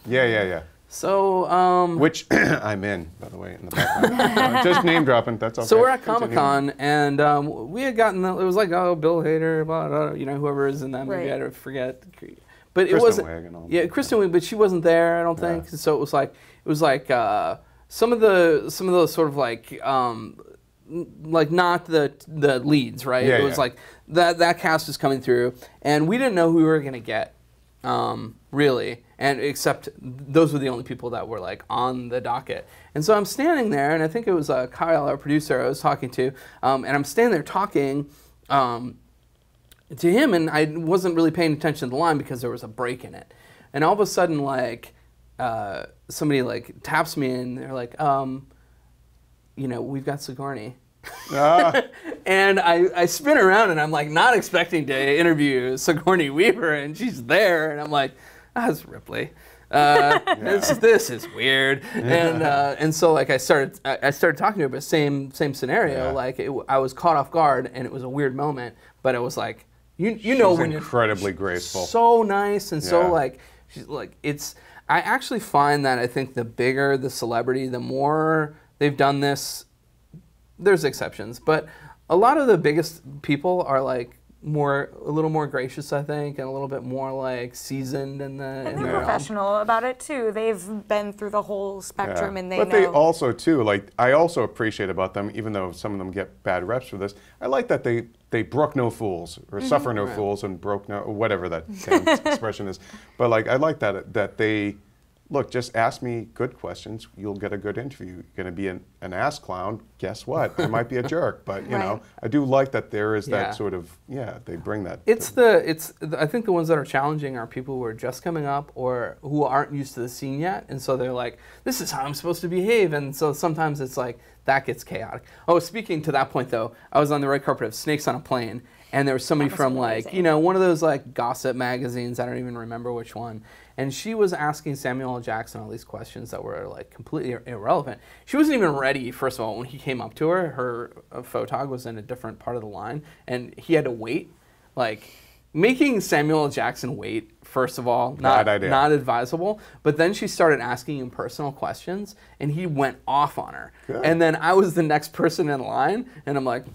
Yeah.
So,
which I'm in, by the way, in the background. Just name dropping, that's okay.
So we're at Comic-Con, and we had gotten, it was like, Bill Hader, blah, blah, whoever is in that movie, I don't forget. But it wasn't, Kristen Wiig, but she wasn't there, I don't think. So it was like some of those sort of like not the leads, right? It was like that cast was coming through, and we didn't know who we were gonna get, really, and except those were the only people that were like on the docket. And so I'm standing there, and I think it was Kyle, our producer, I was talking to, and I'm standing there talking to him, and I wasn't really paying attention to the line because there was a break in it. And all of a sudden, like, somebody like taps me, and they're like, we've got Sigourney. And I spin around, and I'm like not expecting to interview Sigourney Weaver, and she's there, and I'm like, that's Ripley. This is weird. And so like I started talking to her, but same scenario. Like I was caught off guard, and it was a weird moment, but it was like you know when
incredibly graceful,
so nice, and so like she's like it's. I actually find that I think the bigger the celebrity, the more they've done this. There's exceptions, but a lot of the biggest people are like a little more gracious, I think, and a little bit more like seasoned in
they're professional about it too. They've been through the whole spectrum, and
But they also too, like, I also appreciate about them, even though some of them get bad reps for this, I like that they brook no fools or suffer no fools and broke no, whatever that expression is. But like, I like that they. Look, just ask me good questions. You'll get a good interview. You're going to be an ass clown. Guess what? I might be a jerk, but you know, I do like that there is that sort of they bring that.
I think the ones that are challenging are people who are just coming up or who aren't used to the scene yet, and so they're like, "This is how I'm supposed to behave," and so sometimes it's like that gets chaotic. Oh, speaking to that point though, I was on the red carpet of Snakes on a Plane, and there was somebody from like one of those like gossip magazines. I don't even remember which one. And she was asking Samuel L. Jackson all these questions that were like completely irrelevant. She wasn't even ready, first of all, when he came up to her. Her photog was in a different part of the line, and he had to wait. Like, making Samuel L. Jackson wait, first of all, not advisable. But then she started asking him personal questions, and he went off on her. Good. And then I was the next person in line, and I'm like,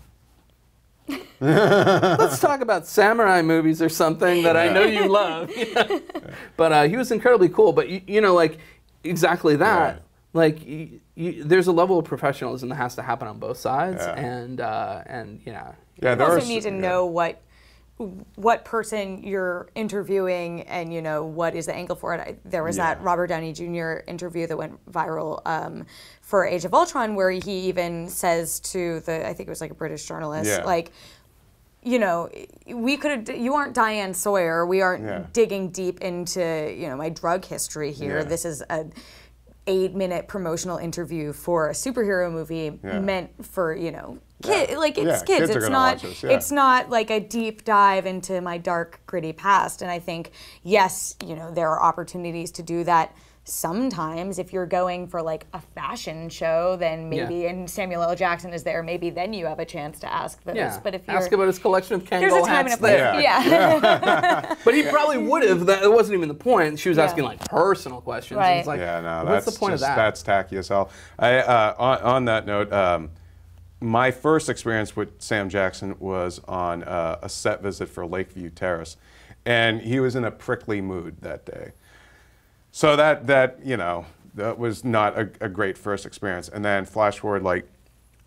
let's talk about samurai movies or something that I know you love. But he was incredibly cool. But like exactly that. Like there's a level of professionalism that has to happen on both sides, and you
also need to know what person you're interviewing and what is the angle for it. There was that Robert Downey Jr. interview that went viral for Age of Ultron, where he even says to I think it was like a British journalist, like, we could you aren't Diane Sawyer. We aren't digging deep into my drug history here. This is a 8-minute promotional interview for a superhero movie meant for it's kids. It's not like a deep dive into my dark, gritty past. And I think there are opportunities to do that. Sometimes if you're going for like a fashion show, then maybe and Samuel L. Jackson is there, maybe then you have a chance to ask those. But if you're
ask about his collection of Kangol hats,
there's a time and a place.
But he probably would have. That wasn't even the point. She was asking like personal questions.
Right.
It's like,
what's
the point of that?
That's tacky as hell. On that note, my first experience with Sam Jackson was on a set visit for Lakeview Terrace, and he was in a prickly mood that day. So that was not a great first experience. And then flash forward like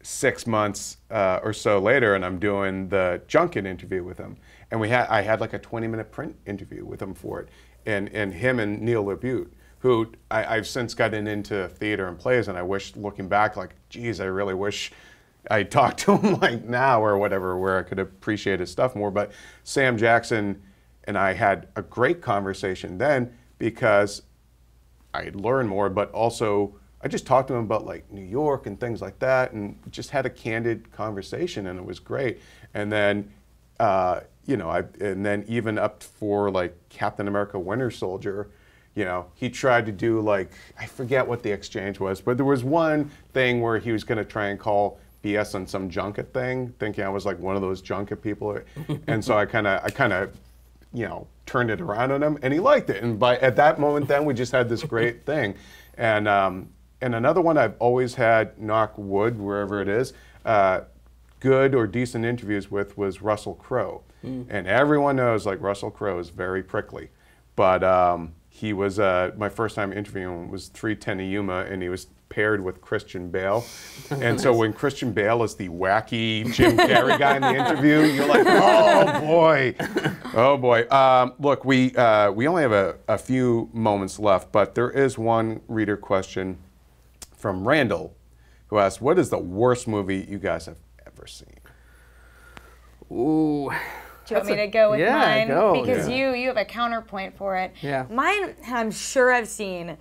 6 months or so later, and I'm doing the junket interview with him. And I had like a 20-minute print interview with him for it. And him and Neil LaBute who I've since gotten into theater and plays, and I wish, looking back, like, geez, I really wish I talked to him like now or whatever, where I could appreciate his stuff more. But Sam Jackson and I had a great conversation then because I learned more, but also I just talked to him about like New York and things like that, and just had a candid conversation, and it was great. And then, you know, and then even up for like Captain America: Winter Soldier, you know, he tried to do like, I forget what the exchange was, but there was one thing where he was going to try and call BS on some junket thing, thinking I was like one of those junket people, and so I kind of, you know, turned it around on him, and he liked it. And at that moment, then we just had this great thing, and another one I've always had, knock wood, wherever it is, good or decent interviews with was Russell Crowe, and everyone knows like Russell Crowe is very prickly, but he was my first time interviewing him was 310 Yuma, and he was paired with Christian Bale. And so when Christian Bale is the wacky Jim Carrey guy in the interview, you're like, oh boy, oh boy. Look, we only have a few moments left, but there is one reader question from Randall, who asks, what is the worst movie you guys have ever seen?
Ooh.
Do you want me to go with mine?
Go.
Because you have a counterpoint for it.
Yeah.
Mine, I'm sure I've seen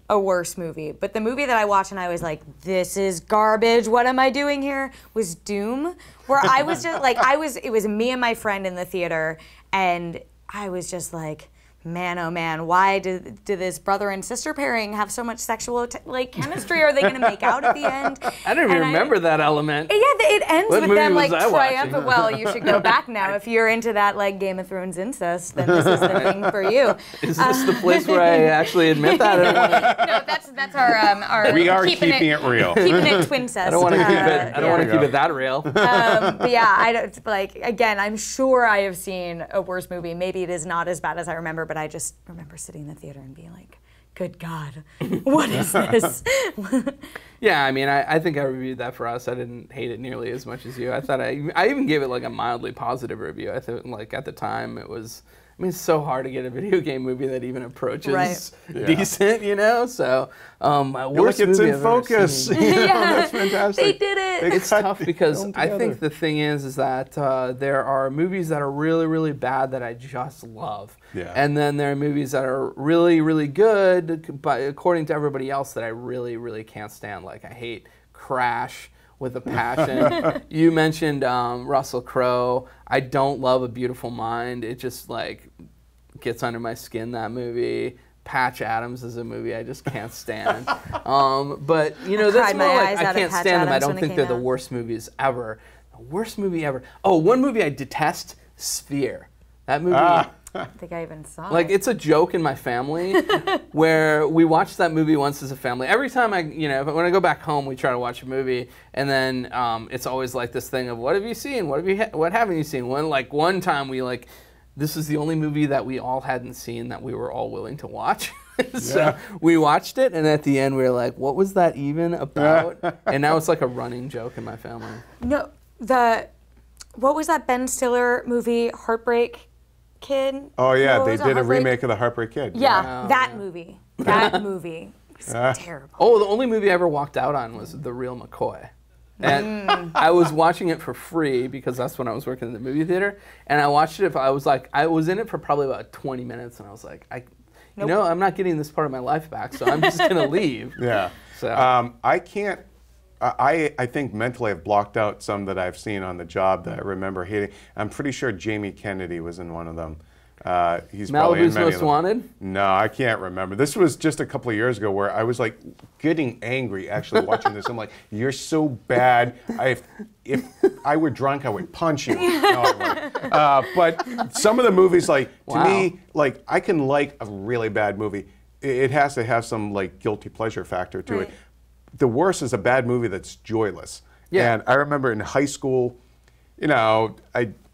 a worse movie, but the movie that I watched and I was like, this is garbage, what am I doing here, was Doom, where I was just like, it was me and my friend in the theater, and I was just like, man, oh man, why did this brother and sister pairing have so much sexual chemistry? Are they going to make out at the end?
I don't even remember that element.
Yeah, it ends
What
with
movie
them
was
like
I
triumphant.
watching?
Well, you should go back now if you're into that like Game of Thrones incest. Then this is the thing for you.
Is this the place where I actually admit that?
No, that's our.
We are keeping it real.
Keeping it twincest.
I don't want to keep it. I don't want to keep it that real.
But yeah, I don't like. Again, I'm sure I have seen a worse movie. Maybe it is not as bad as I remember, but I just remember sitting in the theater and being like, good God, what is this?
Yeah, I mean, I think I reviewed that for us. I didn't hate it nearly as much as you. I thought I even gave it like a mildly positive review. I think like at the time it was. I mean, it's so hard to get a video game movie that even approaches decent, you know. So, my worst
it's
movie
in
I've
focus.
ever
You
seen.
know, that's fantastic.
They did it.
It's tough because
them
I
together.
think the thing is that there are movies that are really, really bad that I just love.
Yeah.
And then there are movies that are really, really good, but according to everybody else that I really, really can't stand. Like I hate Crash with a passion. You mentioned Russell Crowe. I don't love A Beautiful Mind. It just like gets under my skin, that movie. Patch Adams is a movie I just can't stand. But you know, that's more like I can't stand them. I don't think they're the worst movies ever. The worst movie ever. Oh, one movie I detest, Sphere. That movie.
I think I even saw
Like
it.
it's a joke in my family where we watch that movie once as a family. Every time when I go back home, we try to watch a movie, and then it's always like this thing of what have you seen? What haven't you seen? One time we this is the only movie that we all hadn't seen that we were all willing to watch. So we watched it, and at the end we were like, what was that even about? And now it's like a running joke in my family.
No, what was that Ben Stiller movie, Heartbreak Kid?
Oh yeah,
What
they
was it,
did a
Heartbreak?
remake of The Heartbreak Kid.
Yeah, that movie. That movie was terrible.
Oh, the only movie I ever walked out on was The Real McCoy. And I was watching it for free because that's when I was working in the movie theater. And I watched it. I was in it for probably about 20 minutes, and I was like, I'm not getting this part of my life back, so I'm just gonna leave.
Yeah.
So
I can't. I think mentally I've blocked out some that I've seen on the job that I remember hating. I'm pretty sure Jamie Kennedy was in one of them. He's probably in
Malibu's
many
Most
of them.
Wanted.
No, I can't remember. This was just a couple of years ago where I was like getting angry actually watching this. I'm like, you're so bad. If I were drunk, I would punch you. No, I wouldn't. But some of the movies, to me, I can like a really bad movie. It has to have some guilty pleasure factor to it. The worst is a bad movie that's joyless.
Yeah.
And I remember in high school,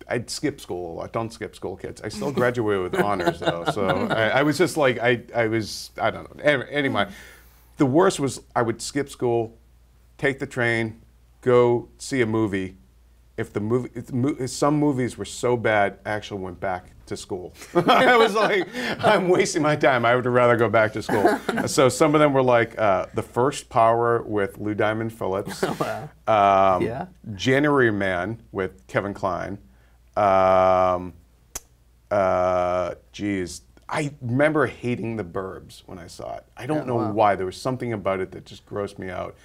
I'd skip school a lot. Don't skip school, kids. I still graduated with honors, though. So I was just I don't know. Anyway, the worst was I would skip school, take the train, go see a movie. If some movies were so bad, I actually went back to to school. I was like, I'm wasting my time. I would rather go back to school. So some of them were like The First Power with Lou Diamond Phillips.
Yeah.
January Man with Kevin Kline. Geez, I remember hating The Burbs when I saw it. I don't know why. There was something about it that just grossed me out.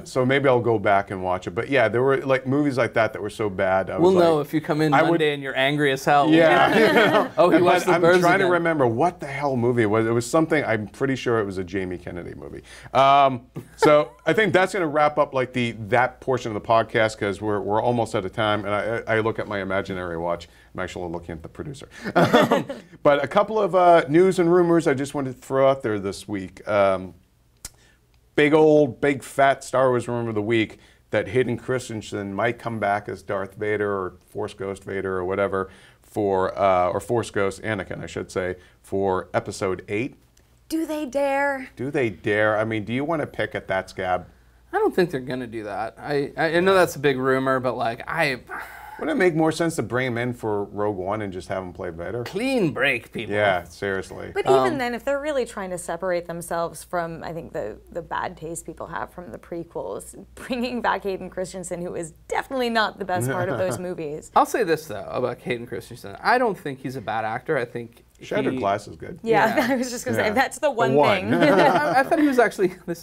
So maybe I'll go back and watch it. But yeah, there were like movies like that were so bad.
We'll know if you come in Monday and you're angry as hell.
Yeah. You know?
Oh, he watched The Burbs
I'm trying
again.
to remember what the hell movie it was. It was something, I'm pretty sure it was a Jamie Kennedy movie. So I think that's going to wrap up like that portion of the podcast because we're almost out of time. And I look at my imaginary watch. I'm actually looking at the producer. But a couple of news and rumors I just wanted to throw out there this week. Big fat Star Wars rumor of the week that Hayden Christensen might come back as Darth Vader or Force Ghost Vader or whatever or Force Ghost Anakin, I should say, for Episode 8.
Do they dare?
Do they dare? I mean, do you want to pick at that scab?
I don't think they're gonna do that. I know that's a big rumor, but like
Wouldn't it make more sense to bring him in for Rogue One and just have him play Vader?
clean break, people.
Yeah, seriously.
But even then, if they're really trying to separate themselves from, I think, the bad taste people have from the prequels, bringing back Hayden Christensen, who is definitely not the best part of those movies.
I'll say this though about Hayden Christensen. I don't think he's a bad actor. I think
Shattered Glass is good.
Yeah, I was just going to say, that's the one thing.
I thought he was actually I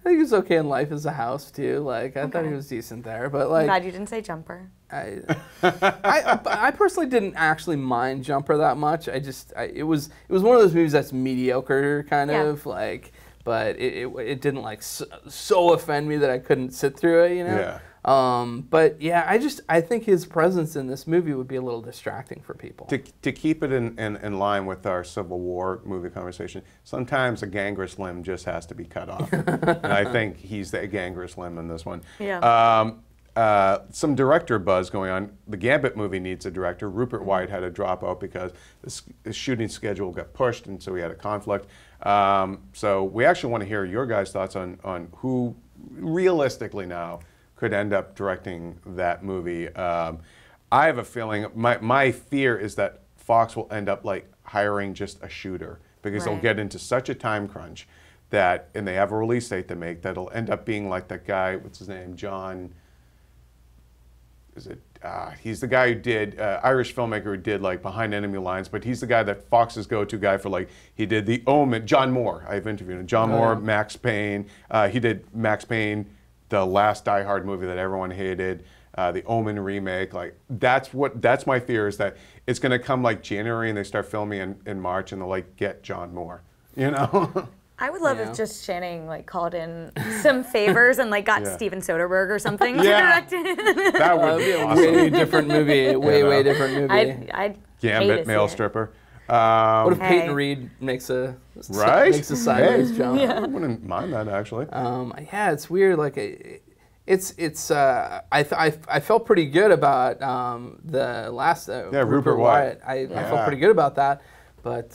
think he was okay in Life as a House too. Like I thought he was decent there, but like.
I'm glad you didn't say Jumper.
I personally didn't actually mind Jumper that much. It was one of those movies that's mediocre kind of like, but it didn't like so offend me that I couldn't sit through it, you know.
Yeah.
But yeah, I think his presence in this movie would be a little distracting for people.
To keep it in line with our Civil War movie conversation, sometimes a gangrenous limb just has to be cut off. And I think he's the gangrenous limb in this one.
Yeah.
Some director buzz going on. The Gambit movie needs a director. Rupert Wyatt had to drop out because the shooting schedule got pushed, and so we had a conflict. So we actually want to hear your guys' thoughts on who realistically now could end up directing that movie. I have a feeling, my fear is that Fox will end up like hiring just a shooter because they'll get into such a time crunch that, and they have a release date to make, that'll end up being like that guy, what's his name, John, he's the guy who did, Irish filmmaker who did like Behind Enemy Lines, but he's the guy that Fox's go-to guy for like, he did The Omen, John Moore, I've interviewed him, John Moore, Max Payne, he did Max Payne, the last Die Hard movie that everyone hated, the Omen remake, like that's my fear is that it's gonna come like January and they start filming in March and they'll like get John Moore, you know?
I would love if just Channing like called in some favors and like got Steven Soderbergh or something to direct it.
That would be
a
awesome.
way different movie, way different movie.
I'd
Gambit, male stripper.
What if Peyton Reed makes a sideways jump?
I wouldn't mind that actually.
Yeah, it's weird. Like I felt pretty good about the last Rupert Wyatt. I felt pretty good about that, but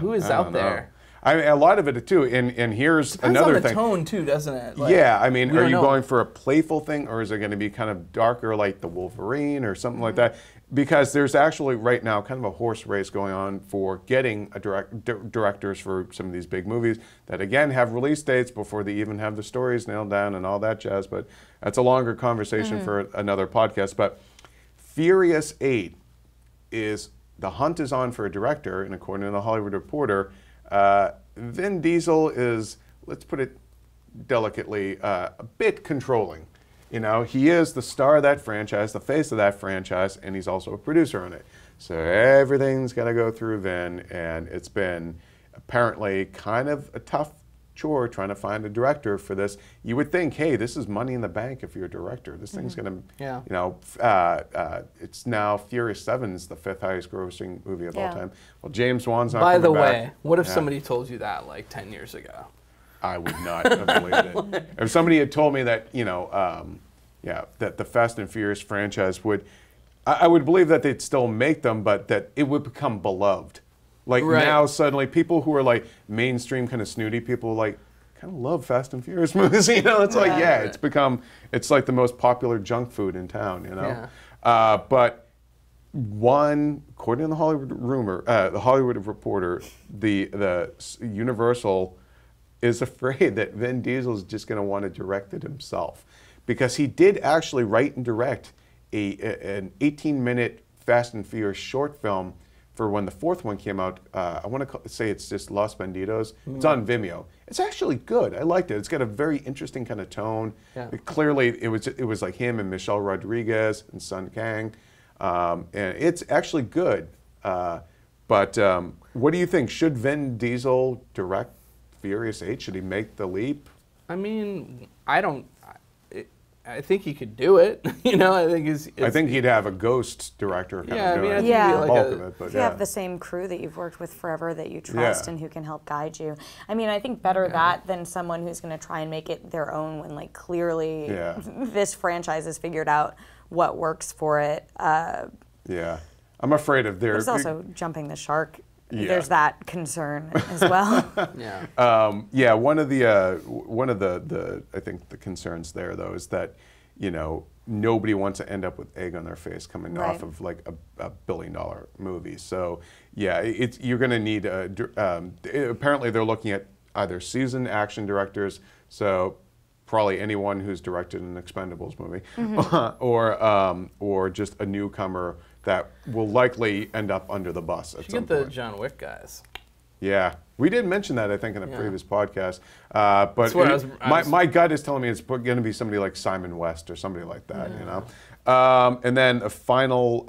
who is out there?
I mean, a lot of it too, and here's another thing.
Depends on the tone too, doesn't it? Like,
yeah, I mean, are you going for a playful thing, or is it going to be kind of darker, like the Wolverine or something like that? Because there's actually right now kind of a horse race going on for getting directors for some of these big movies that again have release dates before they even have the stories nailed down and all that jazz. But that's a longer conversation for another podcast. But Furious 8 is the hunt is on for a director, and according to the Hollywood Reporter, Vin Diesel is, let's put it delicately, a bit controlling. You know, he is the star of that franchise, the face of that franchise, and he's also a producer on it. So everything's got to go through Vin, and it's been apparently kind of a tough chore trying to find a director for this. You would think, hey, this is money in the bank if you're a director. This thing's going to, you know, it's now Furious 7 is the 5th highest grossing movie of all time. Well, James Wan's not
By the
coming
way,
back.
what if somebody told you that like 10 years ago?
I would not have believed it. If somebody had told me that, you know, that the Fast and Furious franchise would, I would believe that they'd still make them, but that it would become beloved. Like now, suddenly, people who are like mainstream kind of snooty people like kind of love Fast and Furious movies. You know, it's like it's like the most popular junk food in town. You know, but according to the Hollywood Reporter, the Universal is afraid that Vin Diesel is just going to want to direct it himself, because he did actually write and direct an 18-minute Fast and Furious short film for when the fourth one came out. I want to say it's just Los Bandidos. It's on Vimeo. It's actually good. I liked it. It's got a very interesting kind of tone.
Yeah.
Clearly, it was like him and Michelle Rodriguez and Sun Kang, and it's actually good. But what do you think? Should Vin Diesel direct Furious 8? Should he make the leap?
I mean, I think he could do it. You know, I think
he'd have a ghost director kind of doing
I think
Yeah.
like
bulk of it. But
If you have the same crew that you've worked with forever that you trust and who can help guide you. I mean, I think better that than someone who's going to try and make it their own when, like, clearly this franchise has figured out what works for it.
Yeah. I'm afraid of
There's also jumping the shark.
Yeah.
There's that concern as well.
Yeah.
One of the I think the concerns there, though, is that, you know, nobody wants to end up with egg on their face coming off of like a $1 billion movie. So yeah, you're going to need apparently they're looking at either seasoned action directors, so probably anyone who's directed an Expendables movie, or just a newcomer that will likely end up under the bus at some
Get the
point.
John Wick guys.
Yeah, we did mention that, I think, in a previous podcast. But my gut is telling me it's going to be somebody like Simon West or somebody like that, you know. And then a final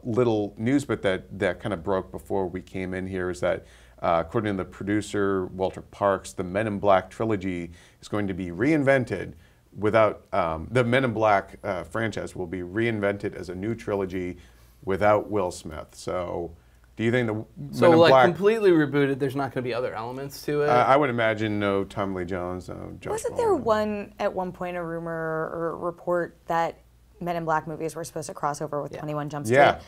little news bit that kind of broke before we came in here is that, according to the producer, Walter Parks, the Men in Black trilogy is going to be reinvented without, the Men in Black franchise will be reinvented as a new trilogy without Will Smith. So do you think the Men in Black
completely rebooted? There's not going to be other elements to it.
I would imagine no Tommy Lee Jones, no Josh
Wasn't
Brolin.
there at one point a rumor or report that Men in Black movies were supposed to cross over with 21 Jump Street?
Yeah.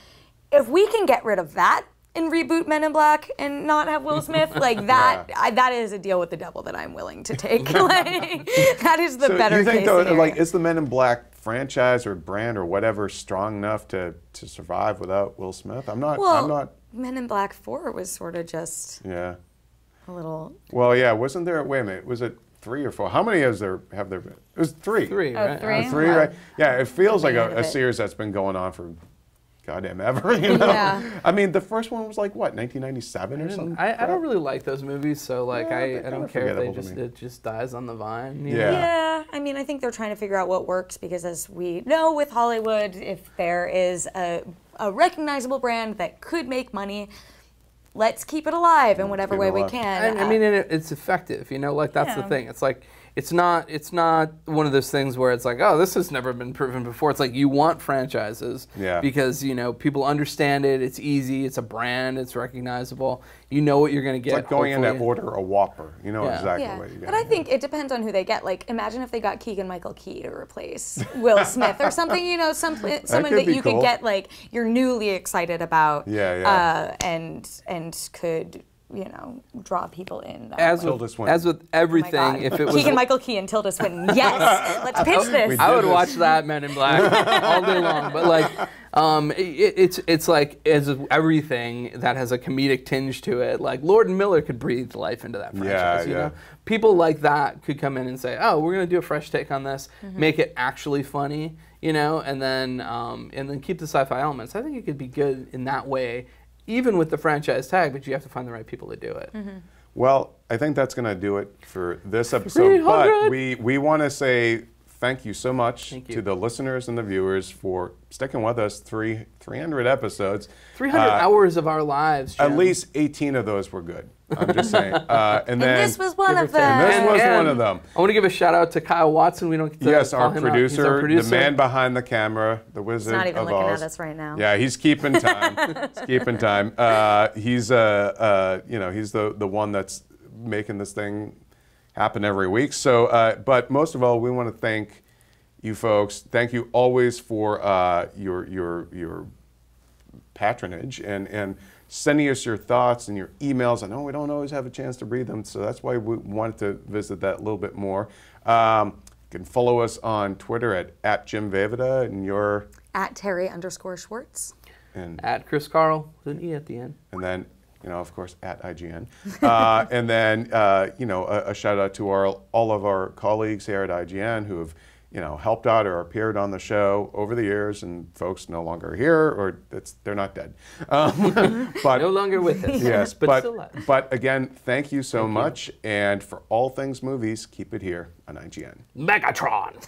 If we can get rid of that and reboot Men in Black and not have Will Smith, like that, that is a deal with the devil that I'm willing to take. Like, that is the better
you think
case
though,
scenario.
like, is the Men in Black franchise or brand or whatever strong enough to survive without Will Smith? I'm not.
Men in Black 4 was sort of just
Yeah.
a little.
Well, yeah. Wasn't there? Wait a minute. Was it 3 or 4? How many have there been? It was 3.
3, right?
3?
3, right? Yeah. It feels like
End of
a
it.
series that's been going on for goddamn ever. You know?
Yeah.
I mean, the first one was like what, 1997 or something?
I don't really like those movies, so like
Yeah,
I
they're
don't
kinda
care if
forgettable to me.
it just dies on the vine. You
Yeah.
know?
Yeah, I mean, I think they're trying to figure out what works because, as we know with Hollywood, if there is a recognizable brand that could make money, let's keep it alive in whatever
keep
way
it
we
alive.
can.
I mean, and it's effective, you know. Like that's the
Yeah.
thing. It's like it's not one of those things where it's like, oh, this has never been proven before. It's like you want franchises, because you know people understand it. It's easy. It's a brand. It's recognizable. You know what you're going to get.
It's like going in to order a Whopper. You know exactly
Yeah,
what you get.
but I think it depends on who they get. Like, imagine if they got Keegan-Michael Key to replace Will Smith or something. You know, someone
could
that
be
you
cool.
could get like you're newly excited about.
Yeah.
And could, you know, draw people in. That
As
way.
with everything,
Oh my God.
if it was
Keegan-Michael Key and Tilda Swinton. Yes, let's pitch this.
I would watch that Men in Black all day long. But like, it's like as with everything that has a comedic tinge to it. Like Lord and Miller could breathe life into that franchise. You know, people like that could come in and say, "Oh, we're gonna do a fresh take on this, make it actually funny." You know, and then keep the sci-fi elements. I think it could be good in that way, even with the franchise tag. But you have to find the right people to do it.
Well, I think that's going to do it for this episode. But we want to say thank you so much to the listeners and the viewers for sticking with us 300 episodes.
300 hours of our lives, Jim.
At least 18 of those were good. I'm just saying. And
this was one of them.
And this was one of them.
I want to give a shout out to Kyle Watson. We don't get to call
our
him
producer,
out. He's our producer,
the man behind the camera, the Wizard
He's not even
of
looking
Oz.
at us right now.
Yeah, he's keeping time. He's keeping time. He's he's the one that's making this thing happen every week. So, but most of all, we want to thank you folks. Thank you always for your patronage and sending us your thoughts and your emails. I know we don't always have a chance to read them, so that's why we wanted to visit that a little bit more. You can follow us on Twitter at Jim Vavida, and you're
At Terry_Schwartz.
And
At Chris Carl with an E at the end.
And then, of course, at IGN. And then, a shout out to all of our colleagues here at IGN who have, helped out or appeared on the show over the years, and folks no longer here, or they're not dead. But
no longer with us.
Yes,
but still alive.
But again, thank you so much. And for all things movies, keep it here on IGN.
Megatron.